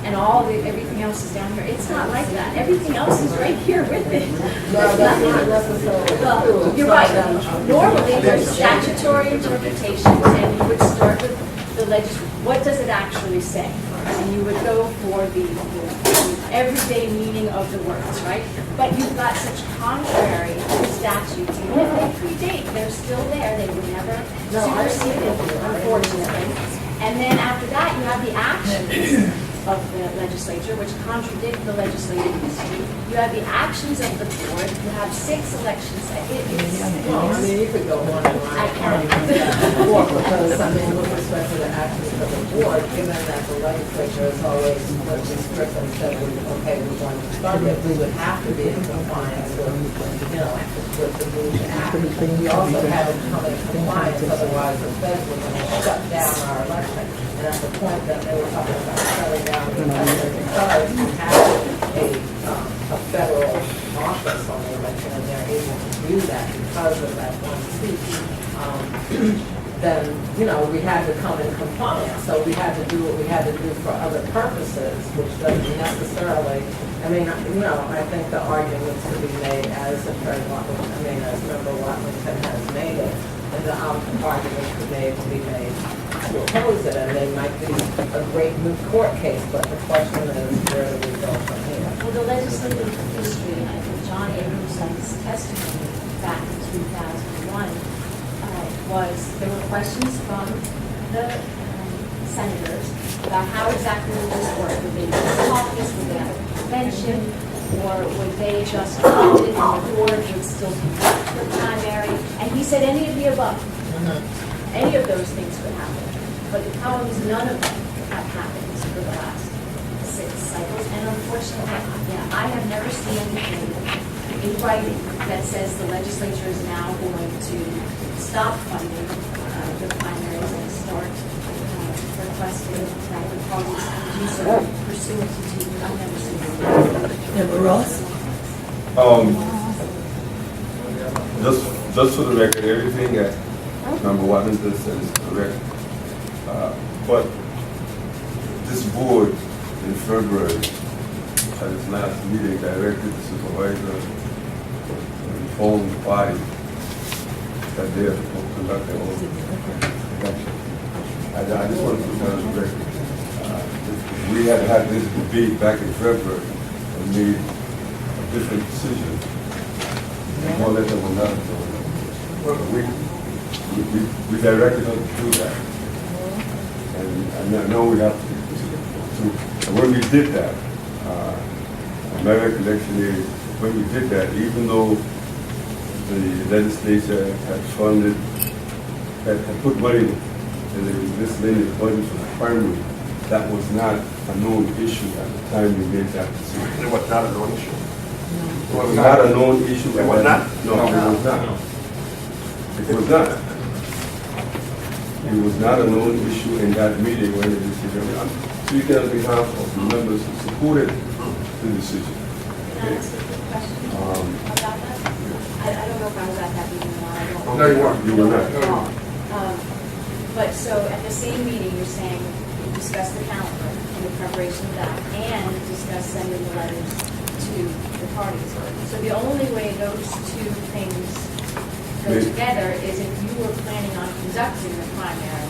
and everything else is down here. It's not like that. Everything else is right here with it. No, that's not necessarily true. Well, you're right. Normally, there's statutory interpretations, and you would start with the legislature. What does it actually say? And you would go for the everyday meaning of the words, right? But you've got such contrary statutes, even if they predate, they're still there. They were never superseded, unfortunately. And then after that, you have the actions of the legislature, which contradict the legislative history. You have the actions of the board. You have 6 elections. Well, I mean, you could go on and on. I can't. Because, I mean, with respect to the actions of the board, given that the legislature has always strictly said, okay, we're going to fund it, we would have to be in compliance with, with the Bush Act. We also had to come in compliance, otherwise the feds were going to shut down our election. And at the point that they were talking about shutting down the election, because we had a federal office on the election, and they're able to do that because of that one seat, then, we had to come in compliance. So we had to do what we had to do for other purposes, which doesn't necessarily I mean, I think the arguments to be made as Member Watlington has made it, and the arguments to be made to oppose it, and they might be a great moot court case, but the question is, where do we go from here? Well, the legislative history, I think John Abramson's testimony back in 2001 was, there were questions from the senators about how exactly would this work. Would they do a caucus, would they have a convention, or would they just fund it and the board would still conduct the primary? And he said any of the above. Any of those things could happen. But the problem is none of them have happened for the last 6 cycles. And unfortunately, I have never seen anything in writing that says the legislature is now going to stop funding the primaries and start requesting that the parties do so pursuant to I've never seen it. Member Ross? Just for the record, everything that Member Watlington said is correct. But this board in February at its last meeting directed the supervisor to inform the body that they are to conduct their own election. I just want to put that on the record. If we had had this debate back in February and made a different decision, more or less that would not have done. We directed her to do that. And I know we have to, and when we did that, my recollection is, when we did that, even though the legislature had funded, had put money in the miscellaneous budget for the primary, that was not a known issue at the time we made that decision. It was not a known issue. It was not a known issue. It was not? No, it was not. It was not. It was not a known issue in that meeting when the decision. I'm speaking on behalf of the members who supported the decision. Can I ask a quick question about that? I don't know if I was at that meeting or not. I don't No, you weren't. You were not. But so at the same meeting, you're saying you discussed the calendar and the preparation of that, and discussed sending the letters to the parties. So the only way those two things go together is if you were planning on conducting the primary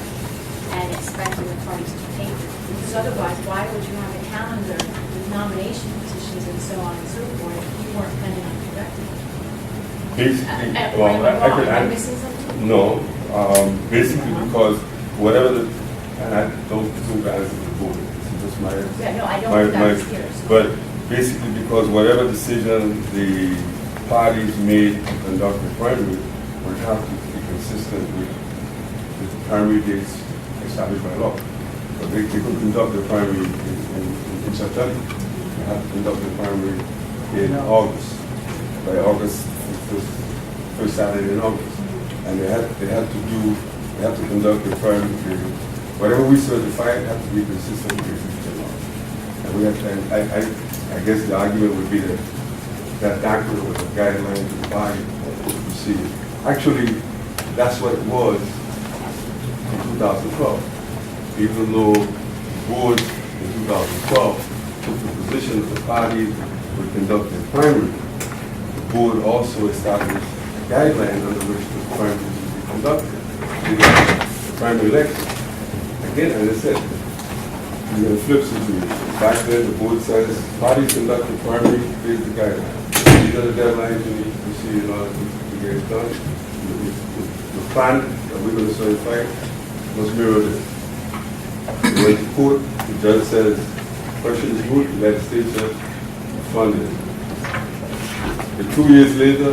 and expecting the parties to pay for it. Because otherwise, why would you have a calendar with nomination petitions and so on and so forth if you weren't planning on conducting it? Basically, Am I missing something? No, basically because whatever the, and I don't presume to answer the board, this is just my, Yeah, no, I don't think that was here. So. but basically because whatever decision the parties made to conduct the primary would have to be consistent with the primary dates established by law. But they could conduct the primary in September. They have to conduct the primary in August, by August, first Saturday in August. And they have to conduct the primary period. Whatever we certify, it has to be consistent with the law. And we have to, and I guess the argument would be that document was a guideline to the body to proceed. Actually, that's what it was in 2012. Even though the board in 2012 took the position that the parties would conduct their primary, the board also established guidelines under which the primary would be conducted. The primary election. Again, as I said, you're in a flip situation. Back then, the board says parties conduct the primary, here's the guidelines. These are the deadlines you need to proceed in order to get it done. The plan that we're going to certify must mirror this. You went to court, the judge says, question is good, the legislature funded. And 2 years later,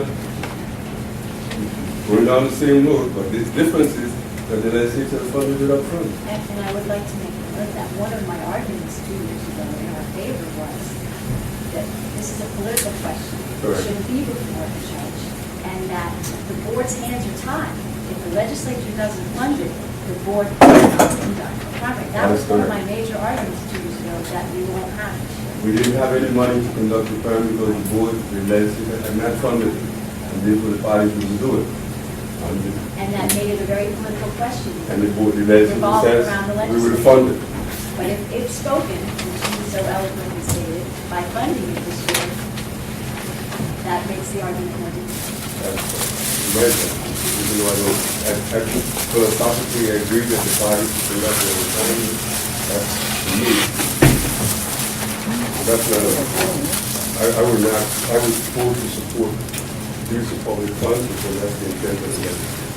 going down the same road, but the difference is that the legislature funded it up front. And I would like to make note that one of my arguments 2 years ago in our favor was that this is a political question. Correct. It shouldn't be before the judge, and that the board's hands are tied. If the legislature doesn't fund it, the board cannot conduct the primary. That was one of my major arguments 2 years ago, that we won't have it. We didn't have any money to conduct the primary because the board, the legislature had not funded it, and therefore the parties wouldn't do it. And that made it a very political question. And the board, the legislature Revolving says around the we would legislature. fund it. But if spoken, and she so eloquently stated, by funding it this year, that makes the argument more difficult. Even though I philosophically agree that the body should conduct their autonomy, that's for me. That's not I would not, I would fully support use of public funds because that's the intent of the legislature.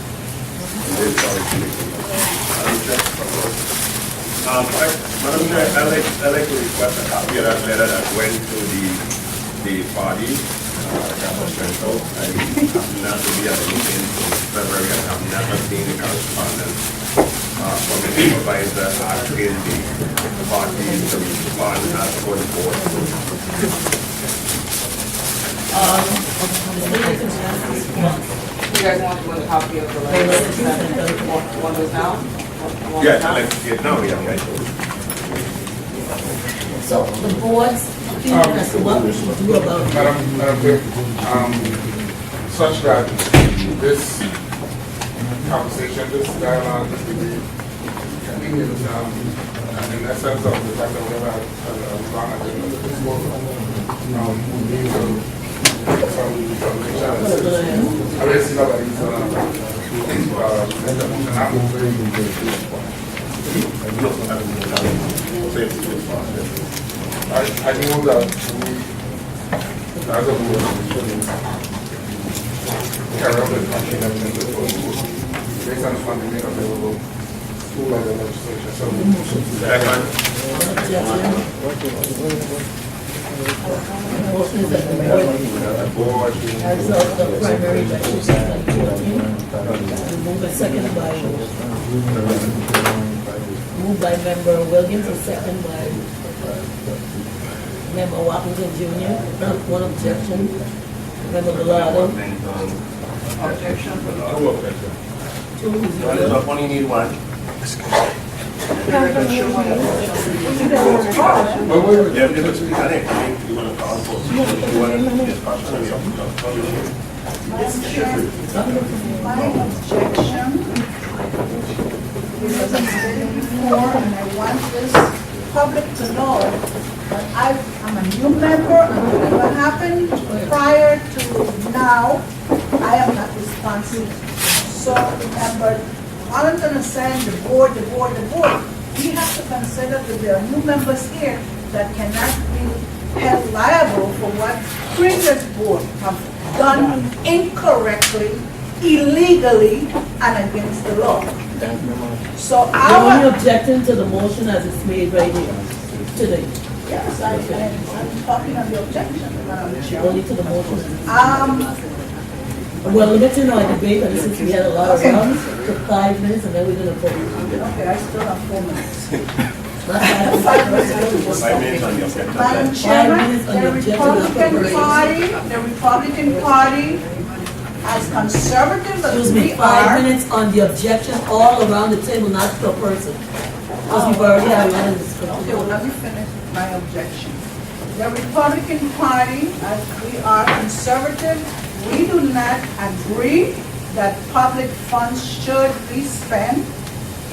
And then probably to make them. Madam Chair, I'd like to request a copy of that letter that went to the party, Campus Central. I happen not to be at the meeting in February. I have never seen the correspondence from the supervisor asking the party to respond as for the board. You guys want to put a copy of the letter? One was down? Yes, I'd like to see it now, yeah. So the board's opinion as to what we should do about it. Madam Clerk, such that this conversation, this dialogue, this debate, continues, in the sense of the fact that we have a long agenda for this board, we need to some challenges. I really see nobody's I think that we, as a board, carry out the function and based on the funding made available through like the legislature. So, Motion is that the board, as of the primary election 2014, move a second by, moved by member Williams, a second by member Watkington Jr. One objection. Member Gallardo. Objection. Two is One is up, only need one. Yeah, because we got it. I think you want to call for, you want to discuss My objection, because I'm stating before, and I want this public to know that I'm a new member, and whatever happened prior to now, I am not responsible. So remember, all I'm gonna say, the board, we have to consider that there are new members here that cannot be held liable for what previous board have done incorrectly, illegally, and against the law. So only objecting to the motion as it's made right here today. Yes, I'm talking on the objection, Madam Chair. Only to the motion. Well, limiting our debate, and since we had a lot of rounds, for 5 minutes, and then we're gonna vote. Okay, I still have 4 minutes. Not 5 minutes. 5 minutes on the objection. Madam Chairman, the Republican Party, as conservative as Excuse we me, 5 are. minutes on the objection all around the table, not per person. Because we've already had a lot of discussion. Okay, well, let me finish my objection. The Republican Party, as we are conservative, we do not agree that public funds should be spent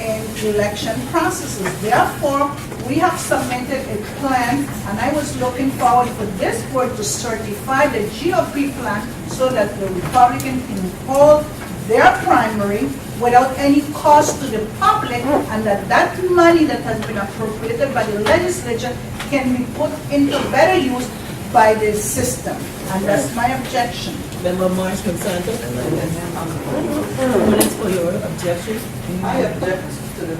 in election processes. Therefore, we have submitted a plan, and I was looking forward for this board to certify the GOP plan so that the Republican can hold their primary without any cost to the public, and that money that has been appropriated by the legislature can be put into better use by the system. And that's my objection. Member Marsh Consanto. Minutes for your objection. I object to the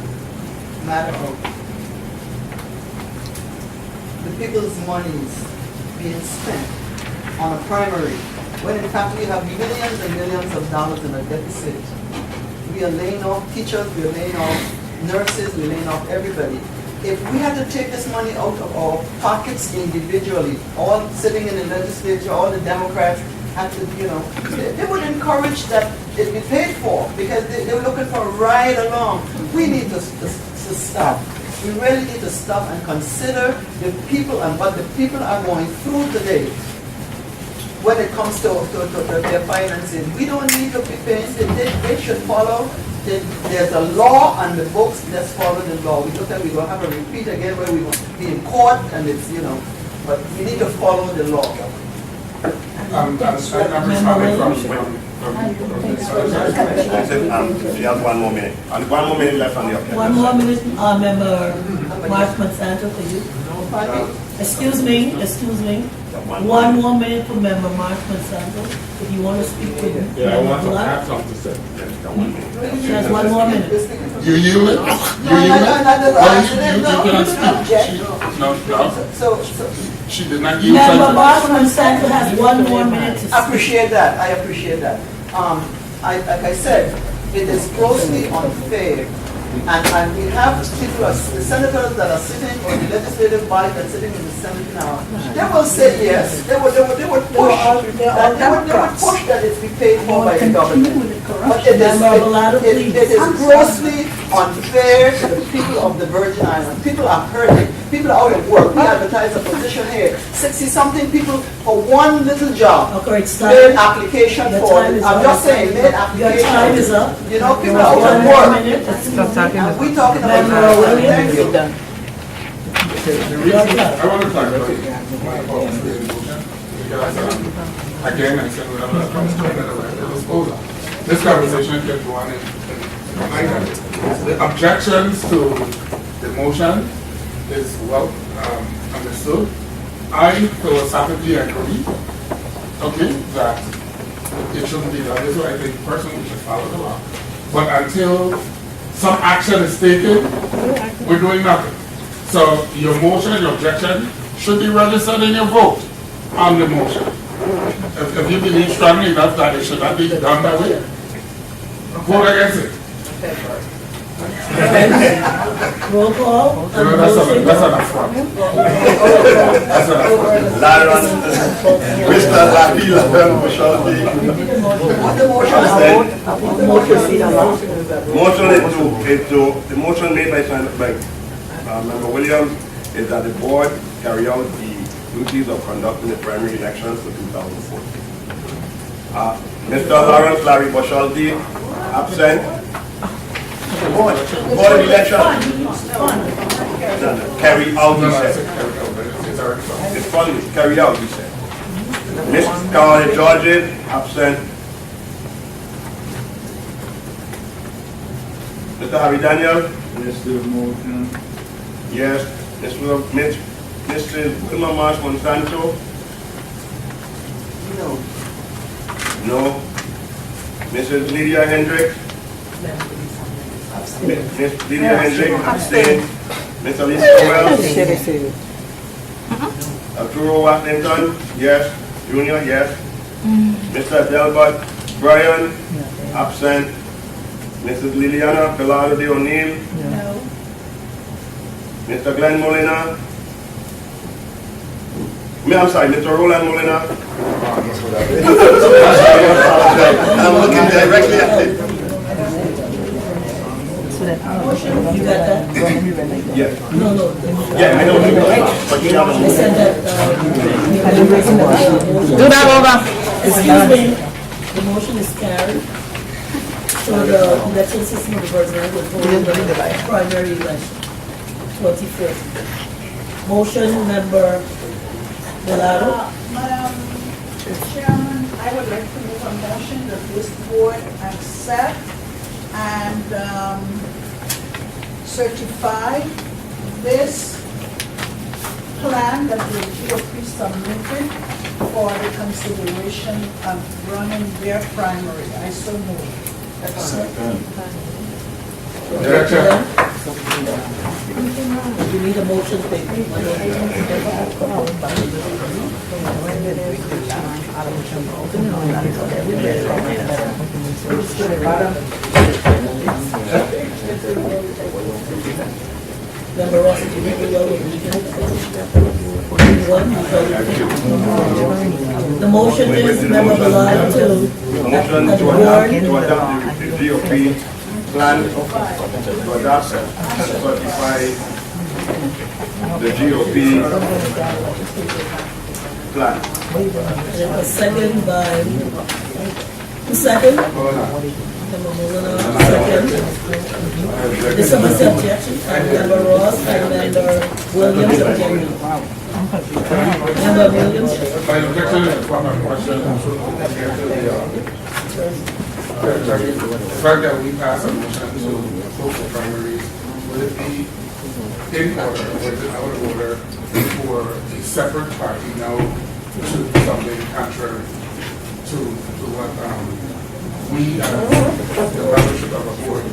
matter of the people's monies being spent on a primary, when in fact we have millions and millions of dollars in a deficit. We are laying off teachers, we are laying off nurses, we are laying off everybody. If we had to take this money out of our pockets individually, all sitting in the legislature, all the Democrats had to, they would encourage that it be paid for because they were looking for a ride along. We need to stop. We really need to stop and consider the people and what the people are going through today when it comes to their finances. We don't need to be paying. They should follow. There's a law on the books. Let's follow the law. We don't have a repeat again where we will be in court and it's, but we need to follow the law. I'm responding from She has 1 more minute. And 1 more minute left on the objection. 1 more minute, member Mark Monsanto, for you. Excuse me. 1 more minute for member Mark Monsanto, if you want to speak to him. Yeah, I want to have something to say. She has 1 more minute. You yield it? You yield it? You cannot speak. No. So, She did not yield. Member Mark Monsanto has 1 more minute to I speak. appreciate that. Like I said, it is grossly unfair. And we have people, the senators that are sitting, or the legislative body that's sitting in the Senate now, they will say yes. They would push that it be paid for by the government. But it is grossly unfair to the people of the Virgin Islands. People are hurting. People are out of work. We advertise a position here. 60-something people for one little job. Okay, stop. Made application Your for time it. is I'm up. just saying, made application. Your time is up. You know, people are out 1 of more work. minute. And we talking about Member Williams. thank you. The reason I want to clarify my opponent's motion, because again, I said whatever comes to the disposal. This conversation can go on in the objections to the motion is well understood. I philosophically agree, okay, that it shouldn't be done this way. I think personally we should follow the law. But until some action is taken, we're doing nothing. So your motion, your objection should be registered in your vote on the motion. If you believe strongly enough that it should not be done that way, vote against it. Roll call. You know, that's an affront. That's an affront. Laron, Mr. Lavila, Bushaldi. The motion made by Member Williams is that the board carry out the duties of conducting the primary elections for 2014. Mr. Lawrence Larry Bushaldi, absent. Board of election. Carry out, he said. It's funny, carry out, he said. Ms. Carly Georges, absent. Mr. Harry Daniel? Yes, to the motion. Yes. Mrs. Wilma Marsh Monsanto? No. No. Mrs. Lydia Hendricks? Ms. Lydia Hendricks, abstain. Mr. Lisa Wells? Arturo Washington? Yes. Junior? Yes. Mr. Delbert Bryan? Absent. Mrs. Liliana Pelado de O'Neill? No. Mr. Glenn Molina? I'm sorry, Mr. Roland Molina? I'm looking directly at him. You got that? Yes. No. Yeah, I know. But you have I said that, Do that over. excuse me, the motion is carried. So the election system of the Virgin Islands will hold the primary election, 2014. Motion, member Delano. Madam Chairman, I would like to move a motion that this board accept and certify this plan that the GOP submitted for the consideration of running their primary. I so move. Objection. You need a motion, Member Ross, did you read the motion is member Belal to motion that the to board adopt the GOP plan to adopt and certify the GOP plan. a second by, who second? Member Molina, second. Is someone say objection? Member Ross and member Williams objecting. Member Williams? My objection is one of my questions the fact that we passed a motion to close the primaries, would it be in order, or is it out of order for a separate party now to do something contrary to what we as the membership of a board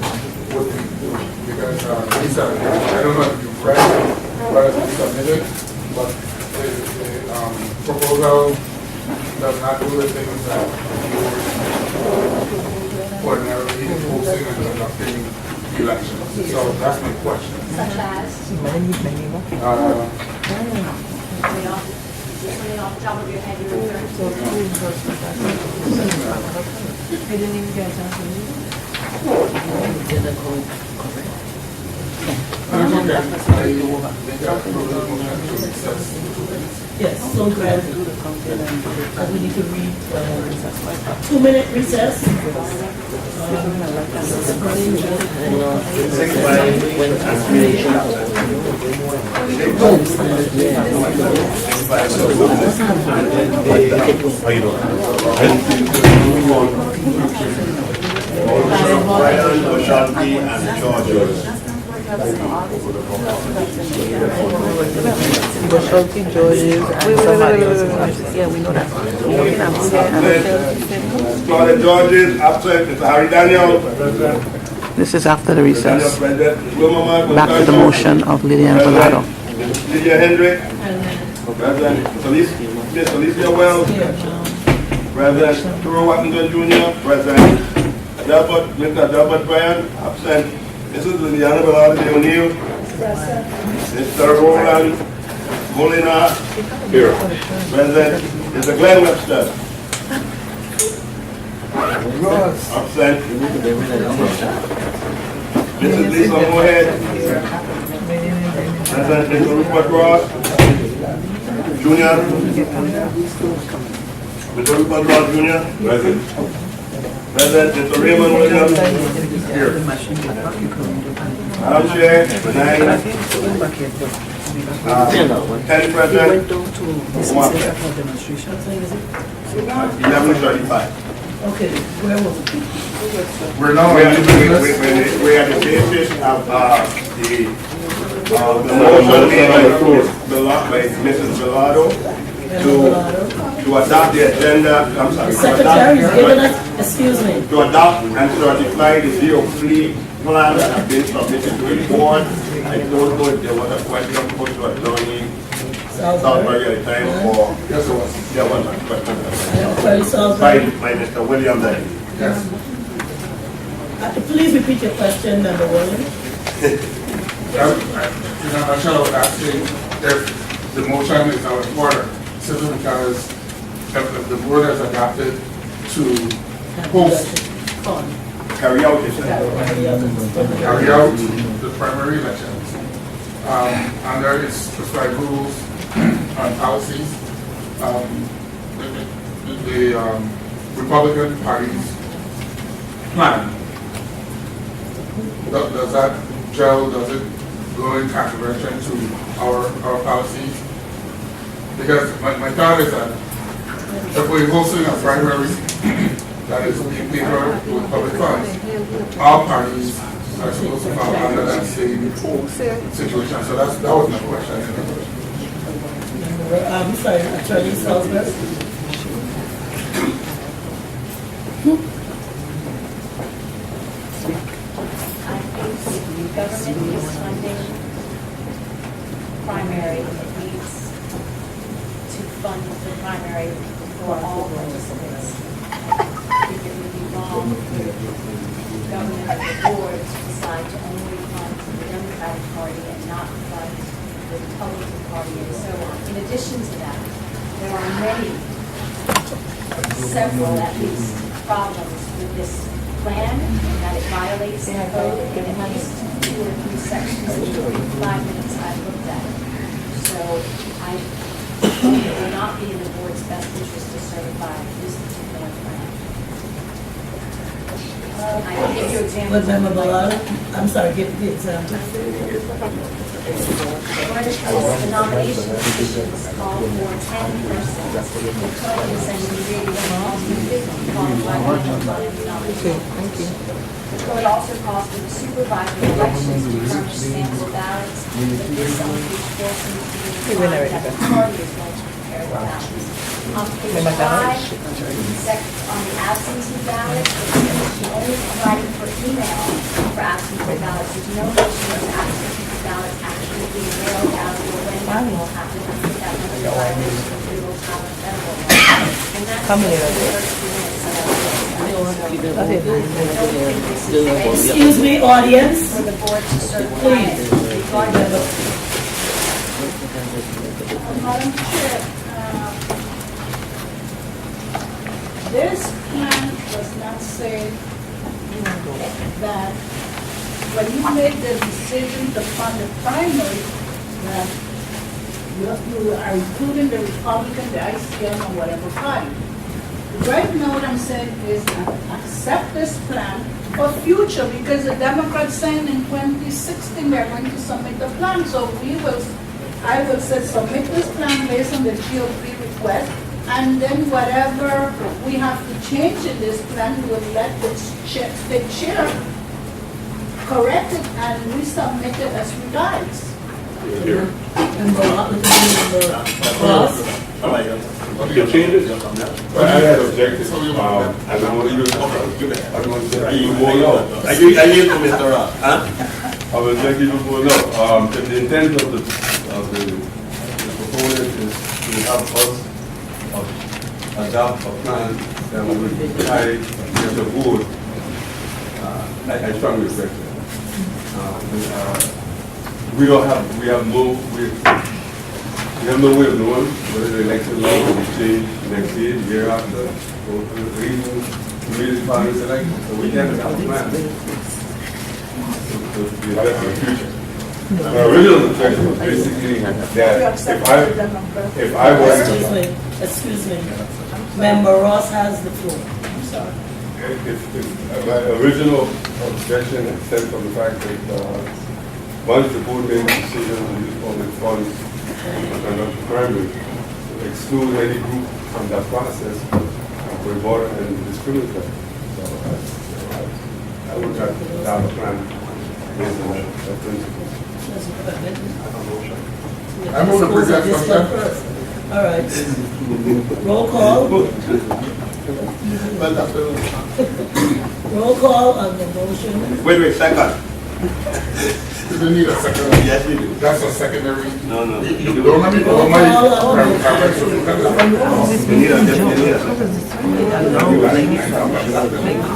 would be doing? Because Lisa, I don't know if you've read what has been submitted, but the proposal does not do the things that ordinarily hosting and conducting elections. So that's my question. Such as? Something off the top of your head you're referring to? I didn't even get a chance to read it. And it's okay. I think I'll approve the motion to recess. Yes, so glad. And we need to read 2-minute recess. Specialty Georges and somebody else. Yeah, we know that. Claudia Georges, absent. Mr. Harry Daniel. This is after the recess. Back Back to the motion of Lillian Velado. Lydia Hendrick. President Mr. Alicia Wells. President Turo Wappington Jr. President Mr. Delbert Bryan, absent. Mrs. Liliana Velado O'Neill. Mr. Roland Molina. Here. President Mr. Glenn Webster. Absent. Mrs. Lisa Moorhead. President Mr. Rupert Ross. Jr. Mr. Rupert Ross Jr. Present. President Mr. Raymond Williams. Here. Madam Chair, 9. 10 President. 11:35. Okay, where was it? We're now We are the basis of the motion made by Mrs. Velado to adopt the agenda, I'm sorry, The secretary is giving us, excuse me. to adopt and certify the zero fleet plan that have been submitted to the board. I don't know if there was a question put to Attorney Southbury at the time or Yes, it was. there was a question Attorney Salisbury. by Mr. William then. Yes. Please repeat your question, Member Williams. In a nutshell, I was asking if the motion is out of order, simply because if the board has adopted to host, Carry out this. carry out the primary elections, under its prescribed rules and policies, the Republican Party's plan. Does that gel, does it go in contravention to our policies? Because my thought is that if we're hosting a primary that is being paid for with public funds, all parties are supposed to fall under that same situation. So that was my question. I'm sorry, Attorney Salisbury. I think government is funding primary, it needs to fund the primary for all participants. I think it would be wrong for the government or the board to decide to only fund the Democratic Party and not fund the Republican Party and so on. In addition to that, there are several at least, problems with this plan, that it violates the code in at least 2 or 3 sections in the 5 minutes I looked at it. So I think it will not be in the board's best interest to certify this particular plan. I can give you examples. But Member Velado, I'm sorry, give the example. The nomination positions call for 10 persons. The code is saying you really don't call for 50 qualified people on any nomination. Thank you. The code also calls for the supervisory elections to furnish sample ballots, but this on page 4 seems to be required that the party is going to prepare the ballots. On page 5, on the absentee ballot, it's only providing for email for absentee ballots. There's no mention of absentee ballots actually being mailed out or when that will happen. I think that would be a violation of legal time and federal law. And that's the first few minutes of Excuse me, audience. for the board to certify Please. it regarding the Madam Chair, this plan does not say that when you made the decision to fund the primary, that you are including the Republican, the ICM, or whatever party. Right now, what I'm saying is accept this plan for future, because the Democrats saying in 2016 they're going to submit the plan. So I will say submit this plan based on the GOP request, and then whatever we have to change in this plan, we'll let the chair correct it and resubmit it as regards. You change it? But I had objected, I don't want you to, I don't want to say even more no. I yield to Mr. Ross. I will object even more no. The intent of the proponent is to have us adopt a plan that would try to get the board. I strongly respect that. We have no way of knowing whether the election law will be changed next year after, or even community parties election. So we can't have a plan to the future. My original objection was basically that if I was... Excuse me. Member Ross has the floor. I'm sorry. If my original objection stemmed from the fact that once the board made a decision to use public funds and not primary, to exclude any group from that process, we voted and discriminate. So I would have a plan based on that principle. I move to present something. All right. Roll call. Roll call on the motion. Wait, second. You don't need a second. Yes, you do. That's a secondary. No. Don't let me go on my.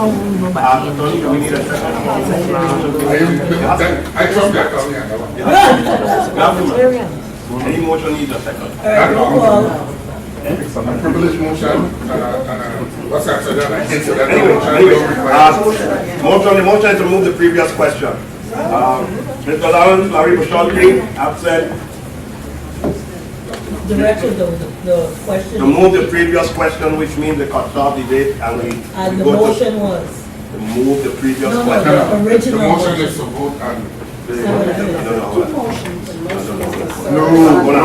You need a second. I trust that. Any motion needs a second. All right, roll call. A privilege motion, what's after that? I hinted at Anyway, the motion. the motion is to move the previous question. Mr. Lawrence, Larry Bushalki, absent. Directed the question. To move the previous question, which means the cut off the date, and we And the go to motion was? to move the previous No, question. the original The motion motion. is to vote on. Hold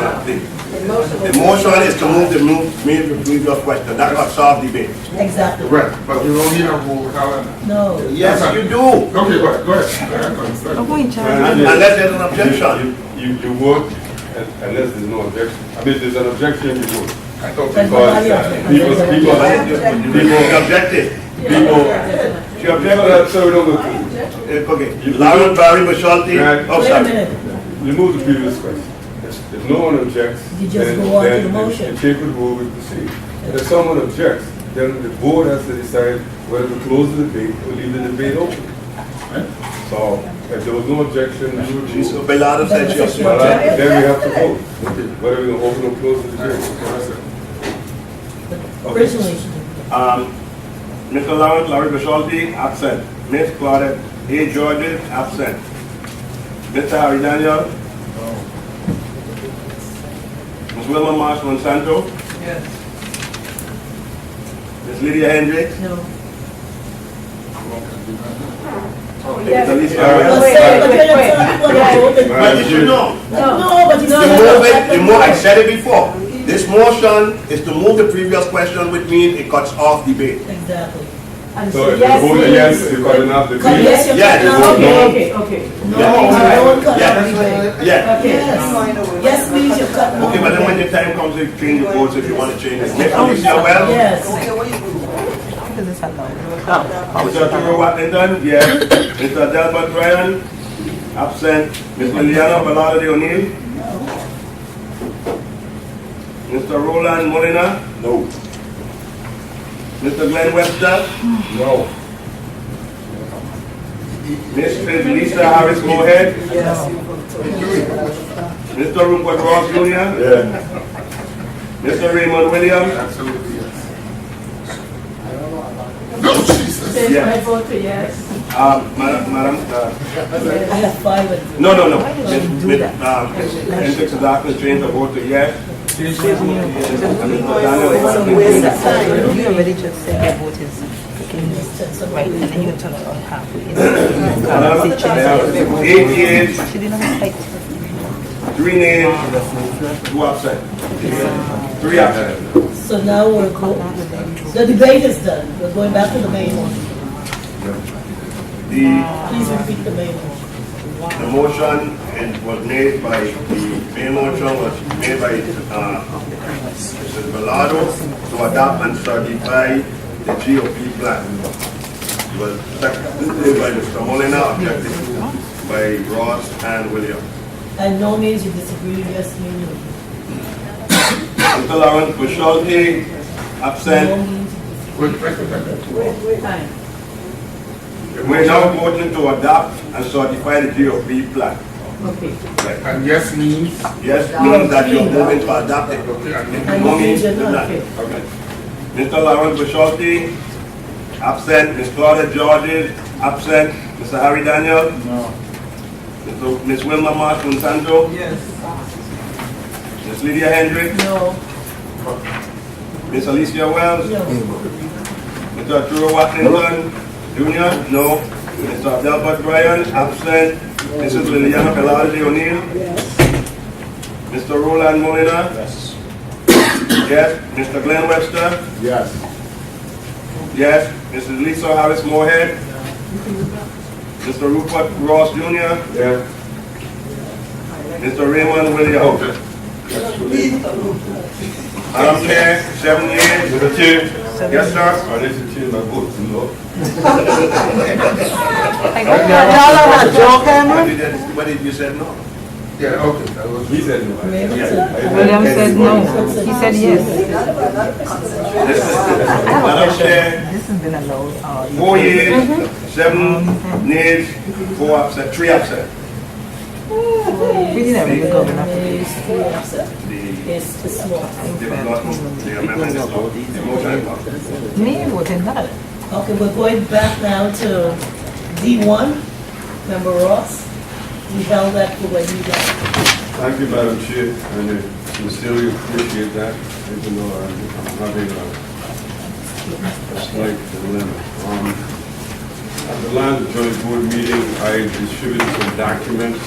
on, please. The motion is to move the previous question. That got solved debate. Exactly. Right, but you don't need a roll calendar. No. Yes, you do. Okay, go ahead. Unless there's an objection. You vote unless there's no objection. I mean, if there's an objection, you vote. I thought Because people Objected. She people, objected. so we don't go through. Okay. Lawrence, Barry, Bushalki. Oh, Wait a sorry. minute. Remove the previous question. If no one objects, You just then go on to the then motion. the chair could vote with proceed. If someone objects, then the board has to decide whether to close the debate or leave the debate open. So if there was no objection, we would She's vote. Belada said she was. Then we have to vote whether we're going to open or close the debate. Originally. Mr. Lawrence, Larry Bushalki, absent. Ms. Claudette A. Georges, absent. Mr. Harry Daniel. Ms. Wilma Marsh Monsanto. Yes. Ms. Lydia Hendricks. No. Mr. Lisa But Wells. say, but you're not talking about the But you should know. No, but you I said it before. This motion is to move the previous question, which means it cuts off debate. Exactly. So if you vote yes, you're cutting off the debate. Yes, you're Yes. cutting off the Okay, okay. No, don't cut Yeah. off the debate. Yeah. Yes. Yes means you're cutting off Okay, but then when the the time comes, you change the votes if you want to change it. Mr. Lisa Wells? Yes. Mr. Turo Watlington? Yes. Mr. Delbert Bryan? Absent. Ms. Liliana Ballard O'Neill? Mr. Roland Molina? No. Mr. Glenn Webster? No. Ms. Lisa Harris Moorhead? Mr. Rupert Ross Jr.? Yeah. Mr. Raymond Williams? Absolutely, yes. Yes. vote for yes. Madam, I have 5 and 3. no. Index of darkness change the vote to yes. And Mr. Daniel Waste of time. You already just said your vote is right, and then you turn it on halfway. Madam, 8 yeas, She didn't have like 3 nays, 2 absent. 3 absent. So now we're the debate is done. We're going back to the main one. Please repeat the main one. The motion was made by, the main motion was made by Mr. Bellado to adopt and certify the GOP plan. It was seconded by Mr. Molina, objected to by Ross and Williams. And no means you disagree, yes means no. Mr. Lawrence Bushalty, No absent. means you disagree. Wait, time. We're now voting to adopt and certify the GOP plan. Okay. Right. And yes means, Yes, means that you're moving to adopt it. okay, and And No no means means you're not. not. okay. Mr. Lawrence Bushalty, absent. Ms. Claudia Georges, absent. Mr. Harry Daniel? No. Ms. Wilma Marsh Monsanto? Yes. Ms. Lydia Hendricks? No. Ms. Alicia Wells? No. Mr. Arturo Watlington Jr.? No. Mr. Delbert Bryan? Absent. Mrs. Liliana Velarde O'Neill? Yes. Mr. Roland Molina? Yes. Yes. Mr. Glenn Webster? Yes. Yes. Mrs. Lisa Harris Moorhead? Mr. Rupert Ross Jr.? Yeah. Mr. Raymond Williams? Madam Chair, 7 years. Mr. Chair, Yes, sir. I need to change my vote to no. What did you say no? Yeah, okay, that was. He said no. William said no. He said yes. Madam Chair, This has been allowed. 4 years, 7 nays, 4 absent, 3 absent. We didn't really go enough. Is 3 absent. It's too small. The amendment is not, the motion is not. Me voted not. Okay, we're going back now to D1, Member Ross. We held that for when you got. Thank you, Madam Chair, and I sincerely appreciate that, even though I'm having a slight dilemma. At the last joint board meeting, I distributed some documents.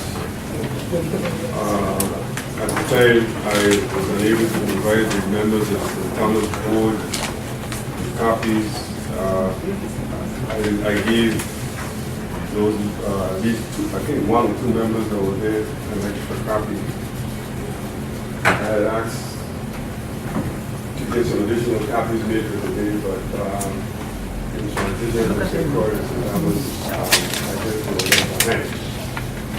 At the time, I was unable to provide the members of the Thomas board copies. I gave those, these two, I think 1 or 2 members that were there an extra copy. I had asked to get some additional copies made for today, but in transition with the recorders, and that was, I guess, for the next.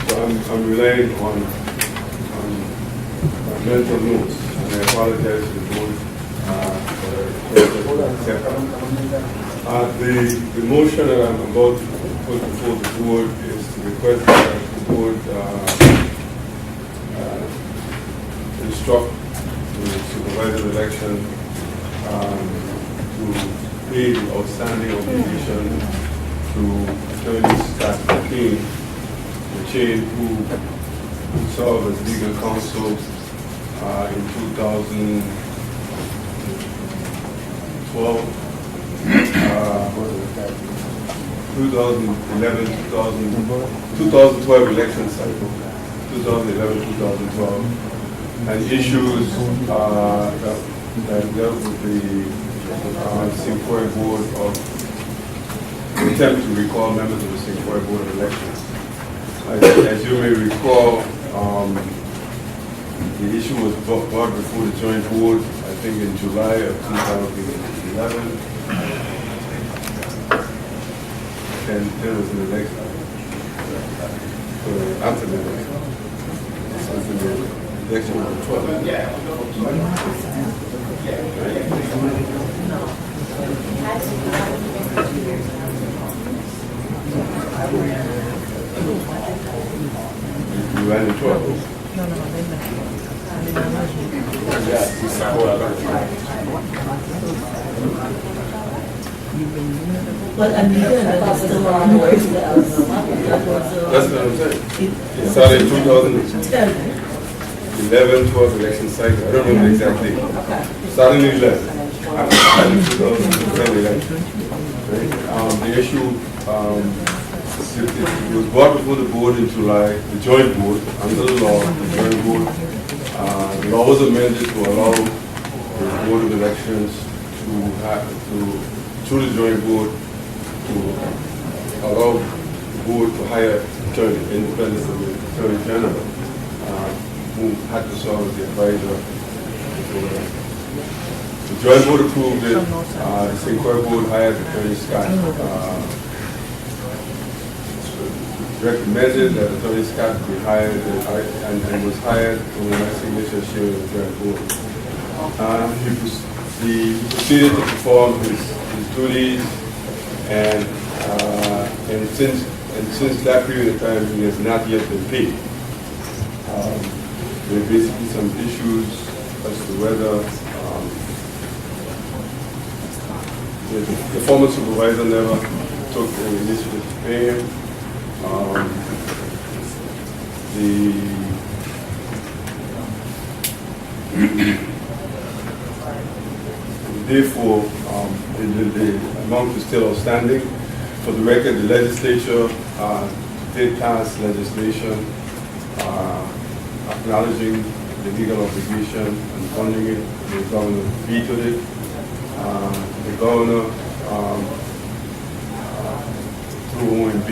So I'm relying on mental notes, and I apologize to the board for the motion that I'm about to put before the board is to request that the board instruct the supervisor of election to pay the outstanding obligation to Attorney Scott McCain, who served as legal counsel in 2012. 2011, 2012 election cycle, 2011, 2012, and issues that dealt with the Sinquoi Board of attempt to recall members of the Sinquoi Board of Elections. As you may recall, the issue was brought before the joint board, I think in July of 2011. And there was an election. After the election. After the election of the 12th. You ran the 12th? No, But Anita, that's still on the way. That's what I'm saying. It started in 2011, 12 election cycle. I don't know the exact date. Started in 11. After 2010 election. Right? The issue, it was brought before the board in July, the joint board, under the law, the joint board. The law was amended to allow the Board of Elections to have, through the joint board, to allow the board to hire attorney, independent of the Attorney General, who had to serve as the advisor. The joint board approved it. The Sinquoi board hired Attorney Scott. Recommended that Attorney Scott be hired and was hired with my signature sharing the joint board. He proceeded to perform his duties, and since that period of time, he has not yet been paid. There are basically some issues as to whether the former supervisor never took any initiative to pay him. Therefore, the amount is still outstanding. For the record, the legislature did pass legislation acknowledging the legal obligation and funding it. The governor vetoed it. The governor, through OMB,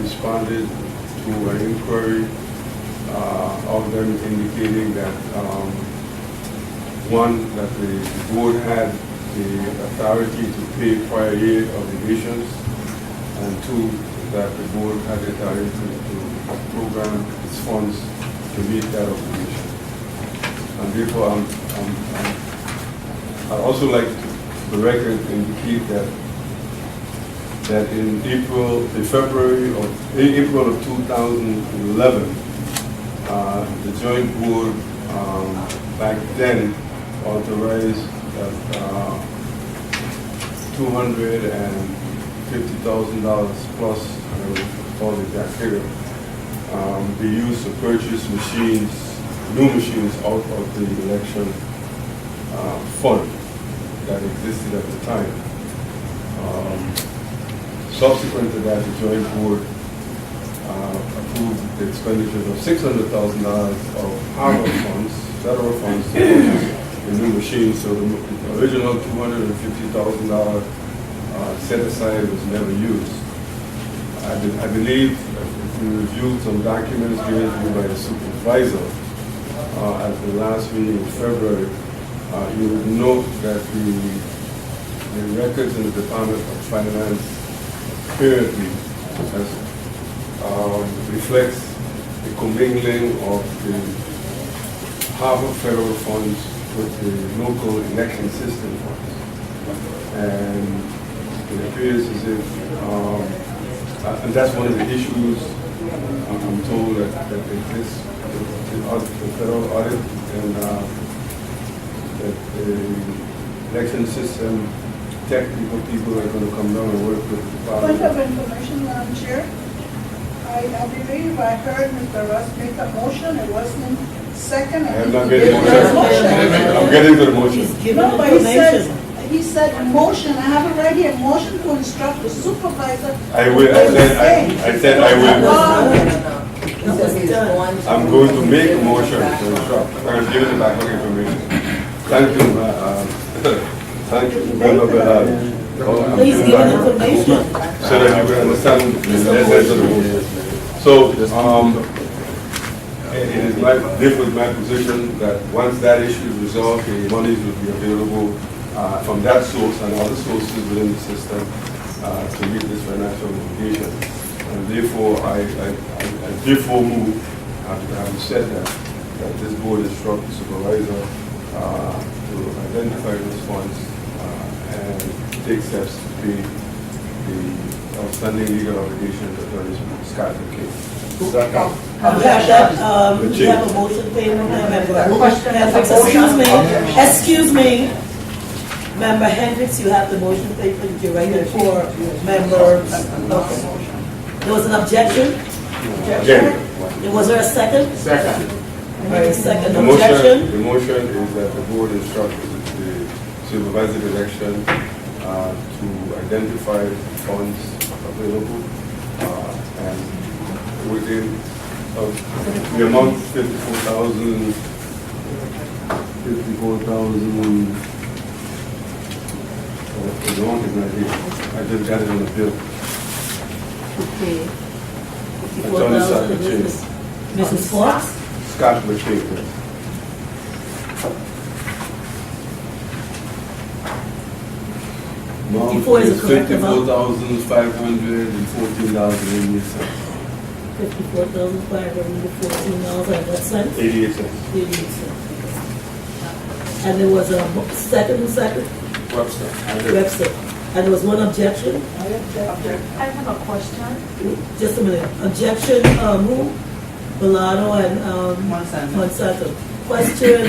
responded to an inquiry of them indicating that one, that the board had the authority to pay prior year obligations, and two, that the board had the authority to program its funds to meet that obligation. And therefore, I'd also like to, for the record, indicate that in April of 2011, the joint board back then authorized that $250,000 plus, I don't recall the exact figure, be used to purchase machines, new machines out of the election fund that existed at the time. Subsequent to that, the joint board approved the expenditures of $600,000 of Harvard funds, federal funds, to purchase the new machines. So the original $250,000 set aside was never used. I believe if you reviewed some documents given to you by the supervisor at the last meeting in February, you would note that the records in the Department of Finance apparently reflects the commingling of the Harvard federal funds with the local election system funds. And it appears as if, and that's one of the issues I'm told that exists the federal audit, and that the election system technical people are going to come down and work with the department. Point of information, Madam Chair. I believe I heard Mr. Russ make a motion, it wasn't second. I am not getting the motion. I'm getting to the motion. He's giving No, but he says, information. he said a motion, I have it right here, motion to instruct the supervisor. I will, I said I will. He says he's going to. I'm going to make a motion to instruct. I'm giving the backup information. Thank you, thank you, Member Bellal. Please give an information. So that you can understand the essence of the motion. So, it is my position that once that issue is resolved, the monies will be available from that source and other sources within the system to meet this financial obligation. And therefore, I therefore move, after having said that this board instruct the supervisor to identify those funds and take steps to pay the outstanding legal obligations that are Scott and King. We have that, we have a motion payment, member. Excuse me, member Hendricks, you have the motion payment, you're right there for member. There was an objection? Was there a second? Second. All right, second The objection? motion is that the board instructs the supervisor of election to identify funds available and within the amount 54,000. The amount is not here. I just got it on the bill. Okay. Attorney Scott McChain. Mrs. Fox? Scott McChain. Amount 54 is is the correct amount. $54,514.88. $54,514 and what cents? 88 cents. 88 cents. And there was a second. Webster. Webster. And there was one objection? I have a question. Just a minute. Objection, who? Bellano and, Monsanto. Question,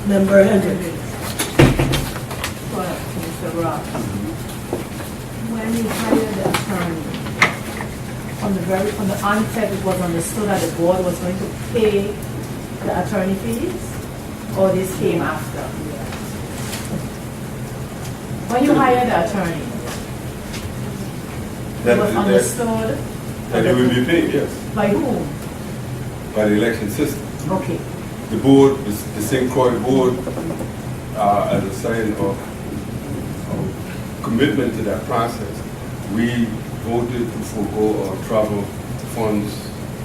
member Hendricks. Mr. Ross, when you hired the attorney, from the onset, it was understood that the board was going to pay the attorney fees, or this came after? When you hired the attorney, it was understood That it will be paid, yes, by whom? by the election system. Okay. The board, the St. Croix board, as a sign of commitment to that process, we voted to forego our travel funds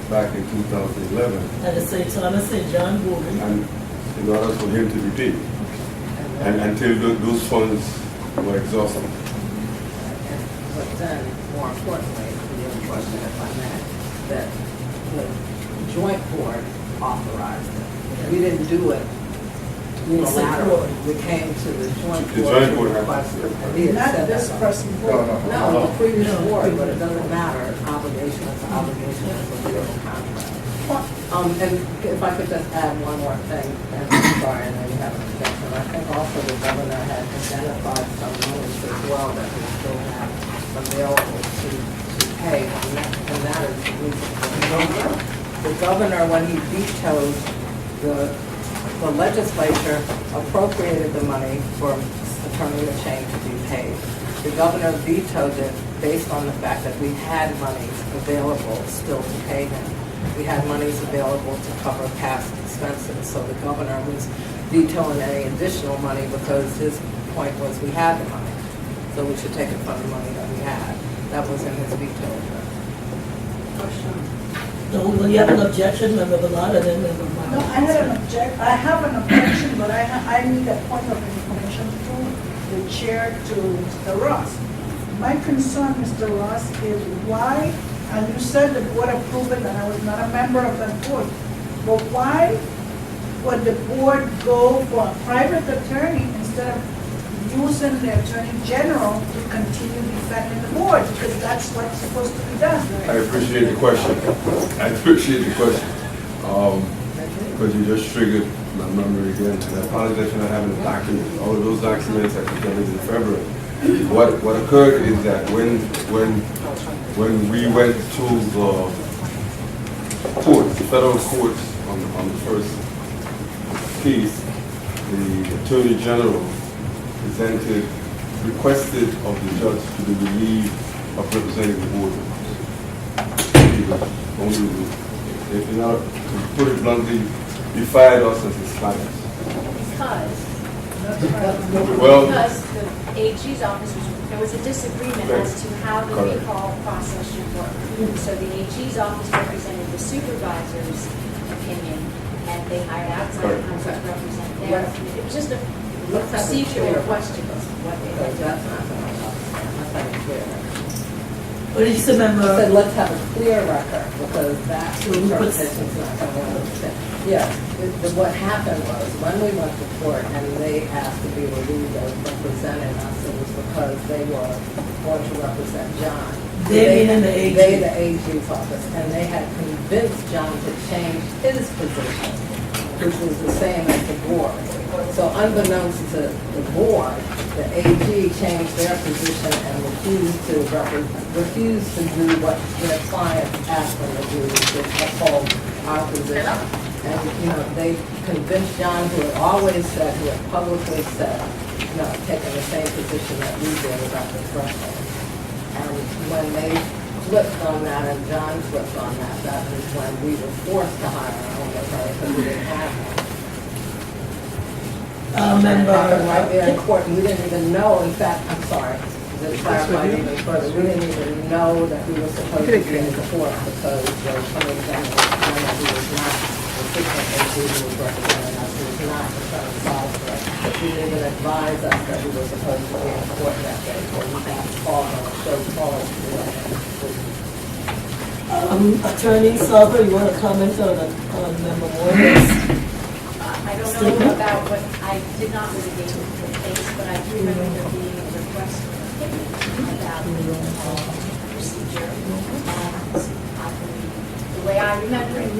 back in 2011. At the St. Thomas St. John building. And in order for him to be paid. And until those funds were exhausted. But then, more importantly, the other question, if I may, that the joint board authorized it. We didn't do it unilaterally. We came to the joint board. The joint board had requested. Not this person. No, the previous board, but it doesn't matter. It's obligation, it's an obligation, it's a legal contract. And if I could just add one more thing, and I'm sorry, I know you have an objection. I think also the governor had identified some monies as well that we still have available to pay, and that is the reason for the governor. The governor, when he vetoed the legislature appropriated the money for Attorney McChain to be paid. The governor vetoed it based on the fact that we had monies available still to pay him. We had monies available to cover past expenses, so the governor was vetoing any additional money because his point was we had the money, so we should take it from the money that we had. That was in his veto. No, well, you have an objection, member Bellano, then member Miles. No, I have an objection, but I need a point of information to the chair, to Mr. Ross. My concern, Mr. Ross, is why, and you said the board approved it, and I was not a member of that board, but why would the board go for a private attorney instead of using the Attorney General to continue defending the board? Because that's what's supposed to be done. I appreciate the question. Because you just triggered my memory again. And I apologize for not having the documents. All of those documents I presented in February. What occurred is that when we went to the courts, the federal courts on the first case, the Attorney General requested of the judge to be relieved of representing the board members. He was only, if not, to put it bluntly, he fired us as his clients. Because the AG's office there was a disagreement as to how the recall process should work. So the AG's office represented the supervisor's opinion, and they hired outside counsel to represent theirs. It was just a procedural question. What they had done. What did you say, member? I said, let's have a clear record, because that interpretation's not going to understand. Yes, what happened was, when we went to court and they asked to be relieved of representing us, it was because they were going to represent John. They mean in the AG. They, the AG's office, and they had convinced John to change his position, which was the same as the board. So unbeknownst to the board, the AG changed their position and refused to do what their clients asked them to do, which is uphold our position. And, they convinced John, who had always said, who had publicly said, taking the same position that we did about the threshold. And when they flipped on that, and John flipped on that, that was when we were forced to hire our own attorney, because we didn't have one. Member. Right there in court, and we didn't even know, in fact, I'm sorry, to clarify even further, we didn't even know that we were supposed to be in court because the attorney general who was not the assistant AG who was representing us, who was not the attorney solicitor, but he didn't even advise us that we were supposed to be in court that day, so we had to call him, show cause to do that. Attorney Salver, you want to comment on member Morgan's? I don't know about what, I did not litigate the case, but I do remember there being a request for opinion about the procedure. And I believe, the way I remember it,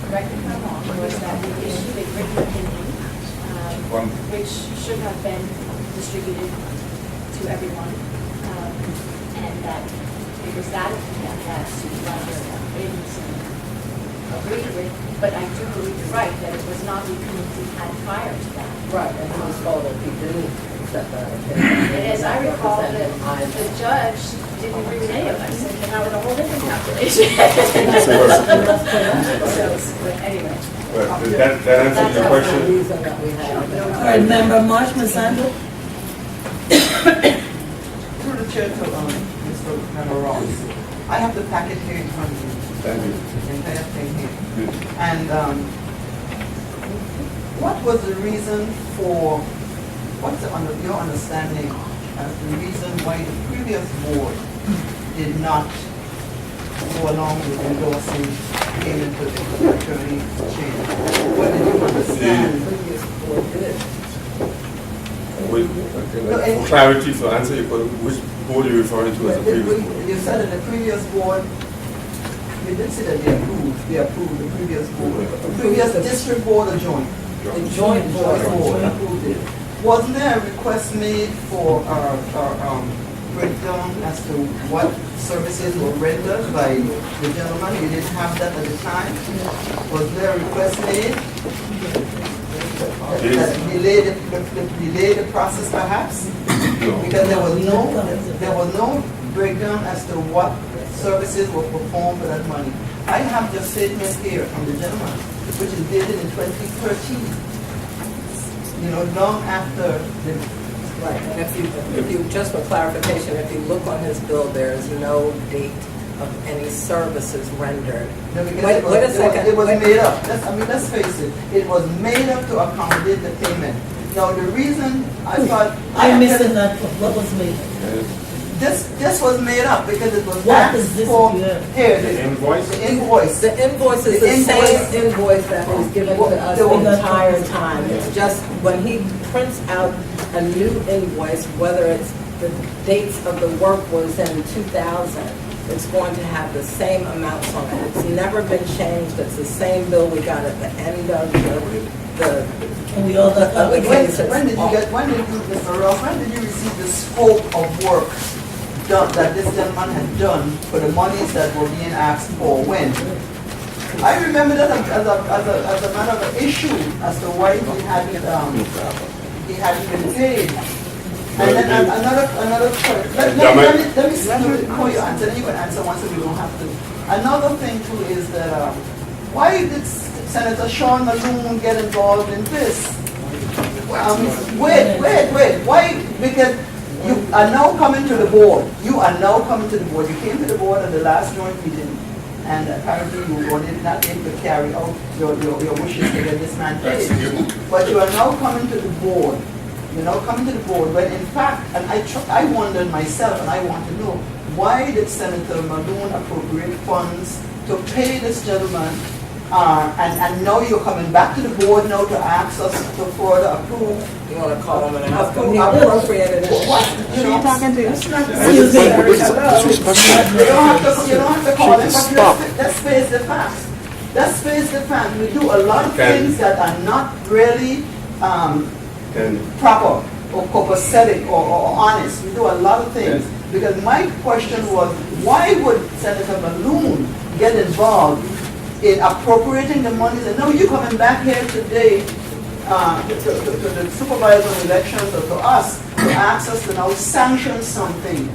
correct me if I'm wrong, was that we issued a written opinion, which should have been distributed to everyone, and that it was that opinion that Supervisor Davidson agreed with, but I do believe you're right, that it was not the opinion we had prior to that. Right, and he was told that he didn't accept that opinion. And as I recall, the judge didn't agree with any of us, and came out with a whole different calculation. But anyway. That answers your question? All right, member Marsh Masando. Through the chair to Mr. Member Ross. I have the packet here in front of you. Thank you. The entire thing here. Good. And what was the reason for, what's your understanding as the reason why the previous board did not go along with endorsing payment to the attorney change? What did you understand? The previous board did. For clarity, for answer your question, which board are you referring to as the previous board? You said that the previous board, you did say that they approved the previous board. The previous district board or joint? The joint board approved it. Wasn't there a request made for breakdown as to what services were rendered by the gentleman? You didn't have that at the time? Was there a request made? Delay the process perhaps? No. Because there was no breakdown as to what services were performed for that money. I have the statement here from the gentleman, which is dated in 2013. Long after the... Right, and if you, just for clarification, if you look on his bill, there is no date of any services rendered. No, because wait a second. It was made up. Let's face it. It was made up to accommodate the payment. Now, the reason I thought... I'm missing that. What was made? This was made up because it was What asked is this for... here? Here, The invoice? the invoice. The invoice is the same invoice that was given to us the entire time. It's just when he prints out a new invoice, whether it's the dates of the work was in 2000, it's going to have the same amounts on it. It's never been changed. It's the same bill we got at the end of the And we all got When did Mr. Ross, when did you receive the scope of work that this gentleman had done for the monies that were being asked for? When? I remember that as a matter of an issue as to why he hadn't been paid. And then another question. Let me see before you answer. Then you can answer once, so we don't have to. Another thing too is that why did Senator Sean Malone get involved in this? Wait. Why? Because you are now coming to the board. You are now coming to the board. You came to the board at the last joint meeting, and apparently you were not able to carry out your wishes to get this man paid. But you are now coming to the board. You're now coming to the board when in fact, and I wondered myself, and I want to know, why did Senator Malone appropriate funds to pay this gentleman, and now you're coming back to the board now to ask us to further approve? You want to call him and ask him? Appropriated it. What? Who are you talking to? Excuse me. You don't have to call him, but let's face the facts. Let's face the facts. We do a lot of things that are not really proper or copacetic or honest. We do a lot of things. Because my question was, why would Senator Malone get involved in appropriating the money? And now you're coming back here today to the supervisor of elections or to us to ask us to now sanction something.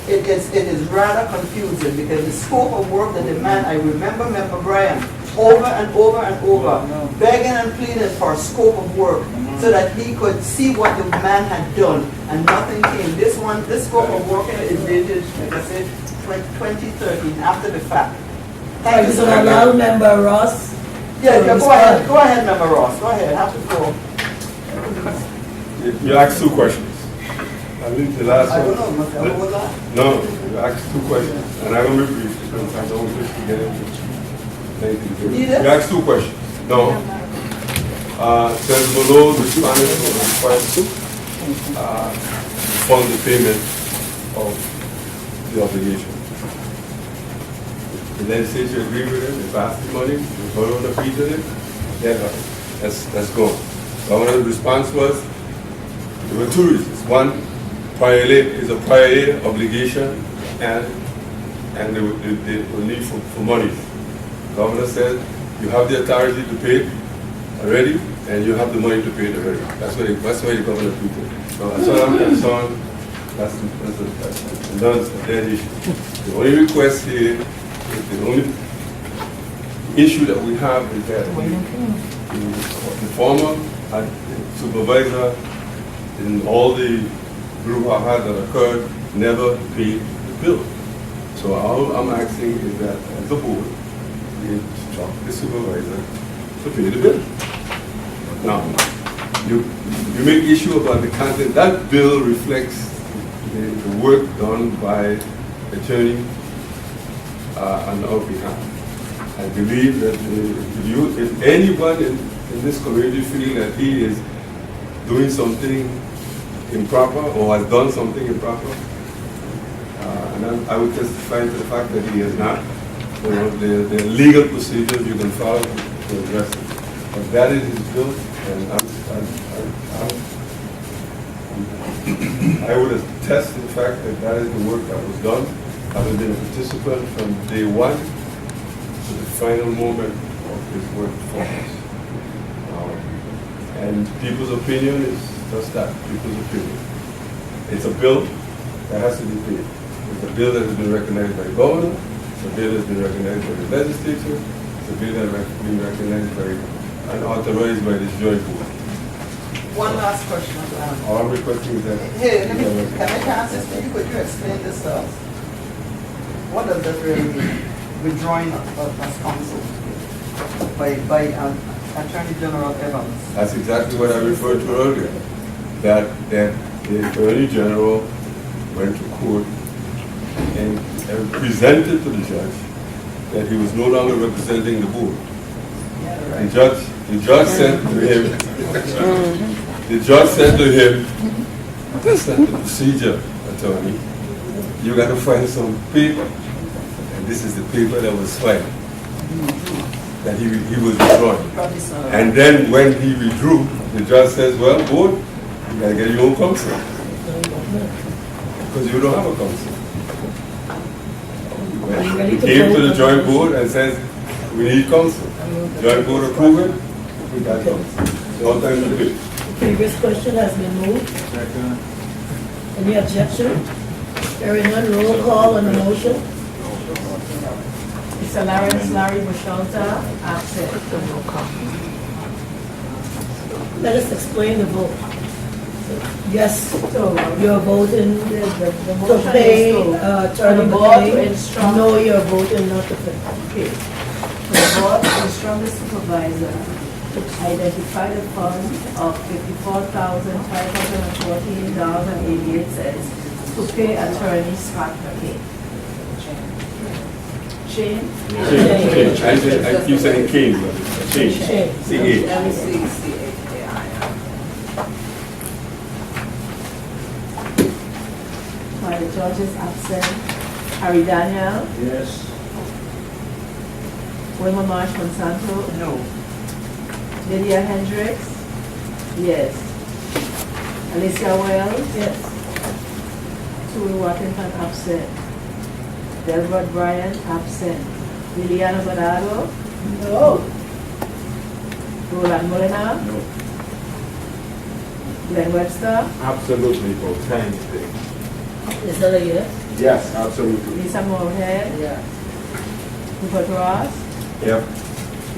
It is rather confusing because the scope of work, the demand, I remember Member Bryan over and over and over begging and pleading for a scope of work so that he could see what the man had done, and nothing came. This scope of work is dated, like I said, 2013, after the fact. Thank you, so allow Member Ross. Yeah, go ahead, Member Ross. Go ahead, have the floor. You asked two questions. I think the last I one. don't know, what was that? No, you asked two questions, and I will be brief because I don't wish to get into anything. Need it? You asked two questions. No. Senator Malone responded to a request to fund the payment of the obligation. The legislature agreed with him, they passed the money, they voted on the fees on it, that's gone. Governor's response was, there were two reasons. One, is a prior year obligation, and they will need for money. The governor said, you have the authority to pay it already, and you have the money to pay it already. That's why the governor put it. So as far as I'm concerned, that's a dead issue. The only request here, the only issue that we have is that the former supervisor in all the brouhaha that occurred never paid the bill. So all I'm asking is that as a board, we instruct the supervisor to pay the bill. Now, you make issue about the content. That bill reflects the work done by attorney on our behalf. I believe that if anyone in this community feel that he is doing something improper or has done something improper, and I would testify to the fact that he has not. The legal procedures you can follow to address it. But that is his bill, and I would attest to the fact that that is the work that was done. Having been a participant from day one to the final moment of his work for us. And people's opinion is just that, people's opinion. It's a bill that has to be paid. It's a bill that has been recognized by the governor, it's a bill that has been recognized by the legislature, it's a bill that has been recognized by and authorized by this joint board. One last question. All I'm requesting is that... Hey, can I ask this to you? Could you explain this to us? What does that really mean? Withdrawing as counsel by Attorney General Evans? That's exactly what I referred to earlier. That the Attorney General went to court and presented to the judge that he was no longer representing the board. The judge said to him, that's not the procedure, attorney. You got to find some paper, and this is the paper that was filed, that he was withdrawing. And then when he withdrew, the judge says, well, board, you got to get your own counsel, because you don't have a counsel. He came to the joint board and says, We need counsel. Joint board approve it, we got counsel. No time to wait. Previous question has been moved. Any objection? Hearing none, roll call on the motion. Mr. Larry Bushalta, absent. Let us explain the vote. Yes, you're voting to pay, attorney to pay. No, you're voting not to pay. Okay. The board to instruct the supervisor to identify the fund of $54,514.88 to pay attorney Scott McKay. Shane? I keep saying King, but it's Shane. C-H. While the judge is absent, Harry Daniel, Yes. Wilma Marsh Monsanto, No. Lydia Hendricks, yes. Alicia Wells, Yes. Tui Waddington, absent. Delbert Bryan, absent. Liliana Bernardo, No. Roland Molina, No. Glenn Webster, Absolutely, for tiny thing. Is that a yes? Yes, absolutely. Lisa Moorhead, Yeah. Rupert Ross, Yep.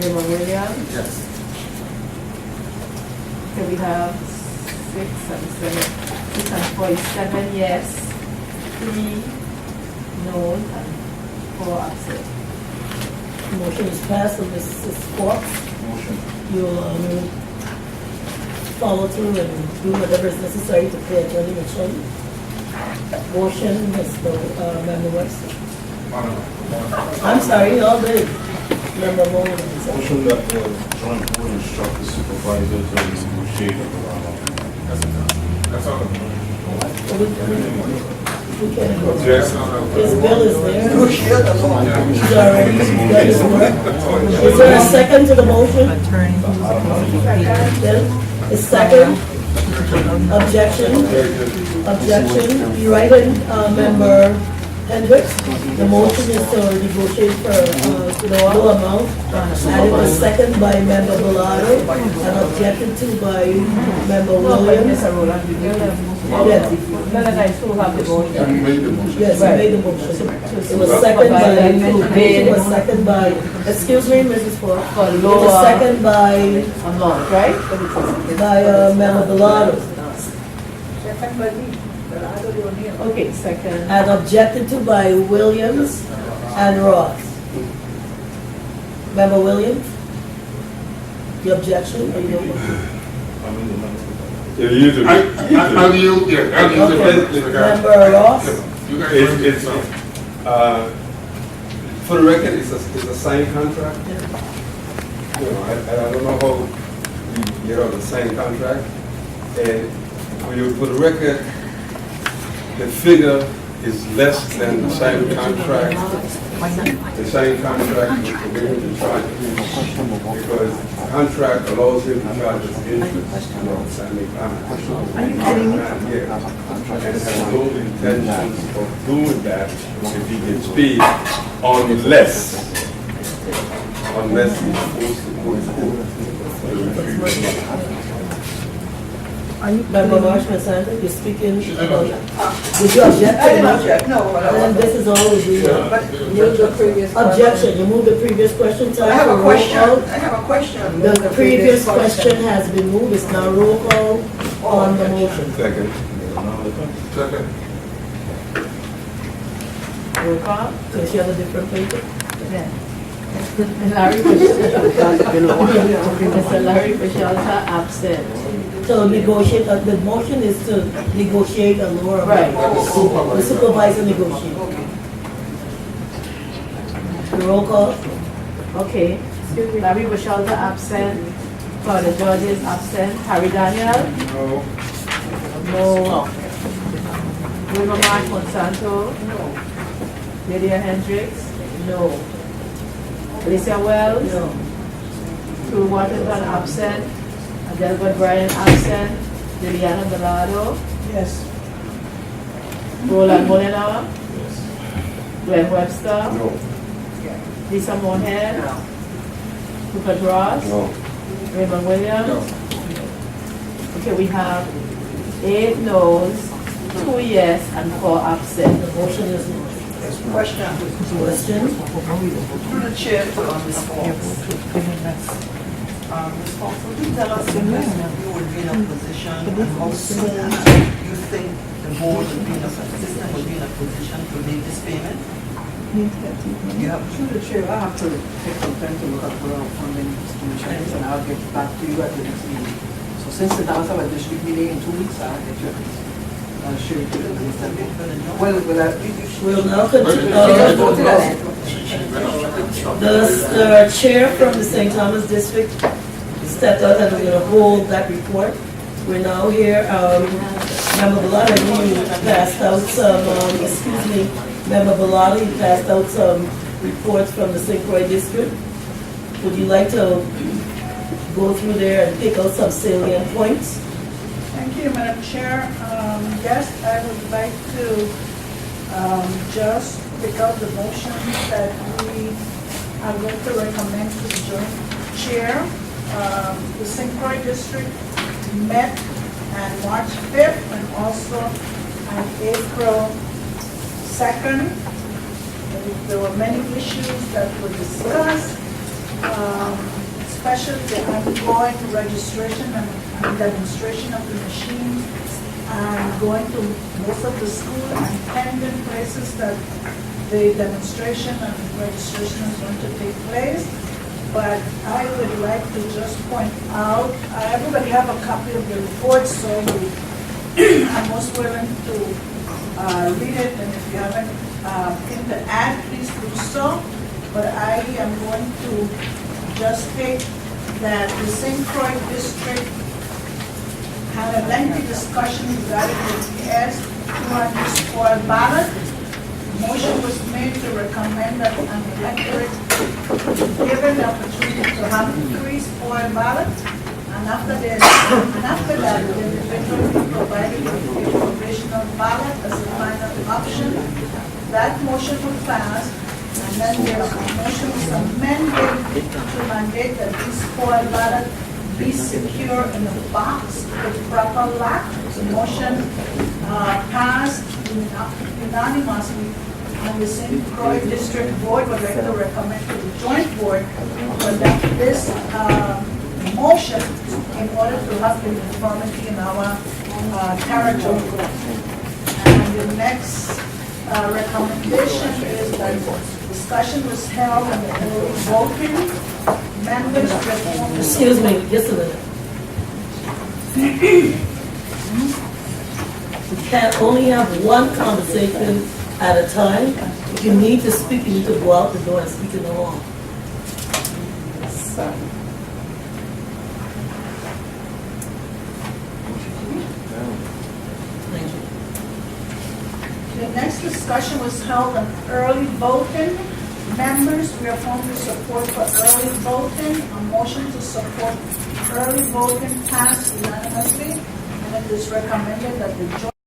Raymond Williams. Yes. Okay, we have 647 yes, 3 no, and 4 absent. Motion is passed, so Mrs. Fox, you'll follow through and do whatever is necessary to pay attorney Mitchell. Motion, Mr. Member Webster. I'm sorry, you all did. Member Mullen. Motion that the joint board instruct the supervisor to negotiate. That's all. We can go. Yes. His bill is there. Negotiate alone. He's already done his work. Is there a second to the motion? Then, a second? Objection? Objection? Right-hand member Hendricks, the motion is to negotiate for no amount. And it was seconded by member Bellato and objected to by member Williams. Mr. Roland, you have Yes. none of I still have the vote. You made the motion. Yes, I made the motion. It was seconded by, excuse me, Mrs. Ford. For It was lower seconded by amount, right? member Bellato Okay, second. and objected to by Williams and Ross. Member Williams? The objection, or you don't want to? You usually. I'll yield, yeah, I'll yield Okay. the Member Ross? You guys. It's, for the record, it's a signed contract. You know, I don't know how you get on the signed contract. And for the record, the figure is less than the signed contract. The signed contract is permitted to charge, because the contract allows him to charge us interest on outstanding balance. And has no intentions of doing that if he gets paid unless he's forced to go to court. Member Marshman Sanders, you're speaking about, did you object I to the didn't motion? object, no, but I And this is all we do. Move the previous Objection, you moved the previous question, I time have for a roll question, call. I have a question. The previous question has been moved, it's now roll call on the motion. Second. Second. Roll call. So she has a different paper? Yeah. Larry Mr. Larry Bushalta, absent. So negotiate, the motion is to negotiate a lower Right. amount. The supervisor negotiate. The roll call? Okay. Larry Bushalta, absent. For the judges, absent. Harry Daniel? No. No. Wilma Mark Monsanto? No. Lydia Hendricks? No. Alicia Wells? No. Tui Waddington, absent. Delbert Bryan, absent. Liliana Bernardo? Yes. Roland Molina? Glenn Webster? No. Lisa Moorhead? Rupert Ross? No. Raymond Williams? No. Okay, we have 8 noes, 2 yes, and 4 absent. The motion is no. Question. Question? Through the chair on this form. Ms. Fox, would you tell us when you would be in a position and how soon you think the board would be in a system would be in a position to make this payment? You have Through the chair, I have to take some time to look at the funding distributions and I'll get back to you at the next meeting. So since the dance of a district meeting in 2 weeks, I'll get you. I'll show you to the list. Well, We'll now continue. The chair from the St. Thomas District stepped out and we're going to hold that report. We're now here, Member Bellotti, you passed out some, Member Bellotti passed out some reports from the St. Croix District. Would you like to go through there and pick out some salient points? Thank you, Madam Chair. Yes, I would like to just pick out the motions that we are going to recommend to the Joint Chair. The St. Croix District met on March 5th and also on April 2nd. There were many issues that were discussed, especially the ongoing registration and demonstration of the machines, and going to most of the school and pending places that the demonstration and registration is going to take place. But I would like to just point out, everybody have a copy of the report, so I'm most willing to read it, and if you have anything to add, please do so. But I am going to just state that the St. Croix District had a lengthy discussion regarding the S-200 ballot. Motion was made to recommend that an electorate given the opportunity to have 3 spoiled ballots, and after that, the individual will be provided with a provisional ballot as a final option. That motion would pass, and then the motion was amended to mandate that these spoiled ballots be secure in a box with proper lock. The motion passed unanimously, and the St. Croix District Board would like to recommend to the Joint Board to adopt this motion in order to have the uniformity in our territory. And the next recommendation is that discussion was held on the early voting. Members reform. Excuse me, just a minute. We can only have one conversation at a time. If you need to speak, you need to go out the door and speak in the hall. Thank you. The next discussion was held on early voting. Members reaffirmed the support for early voting. A motion to support early voting passed unanimously, and it is recommended that the joint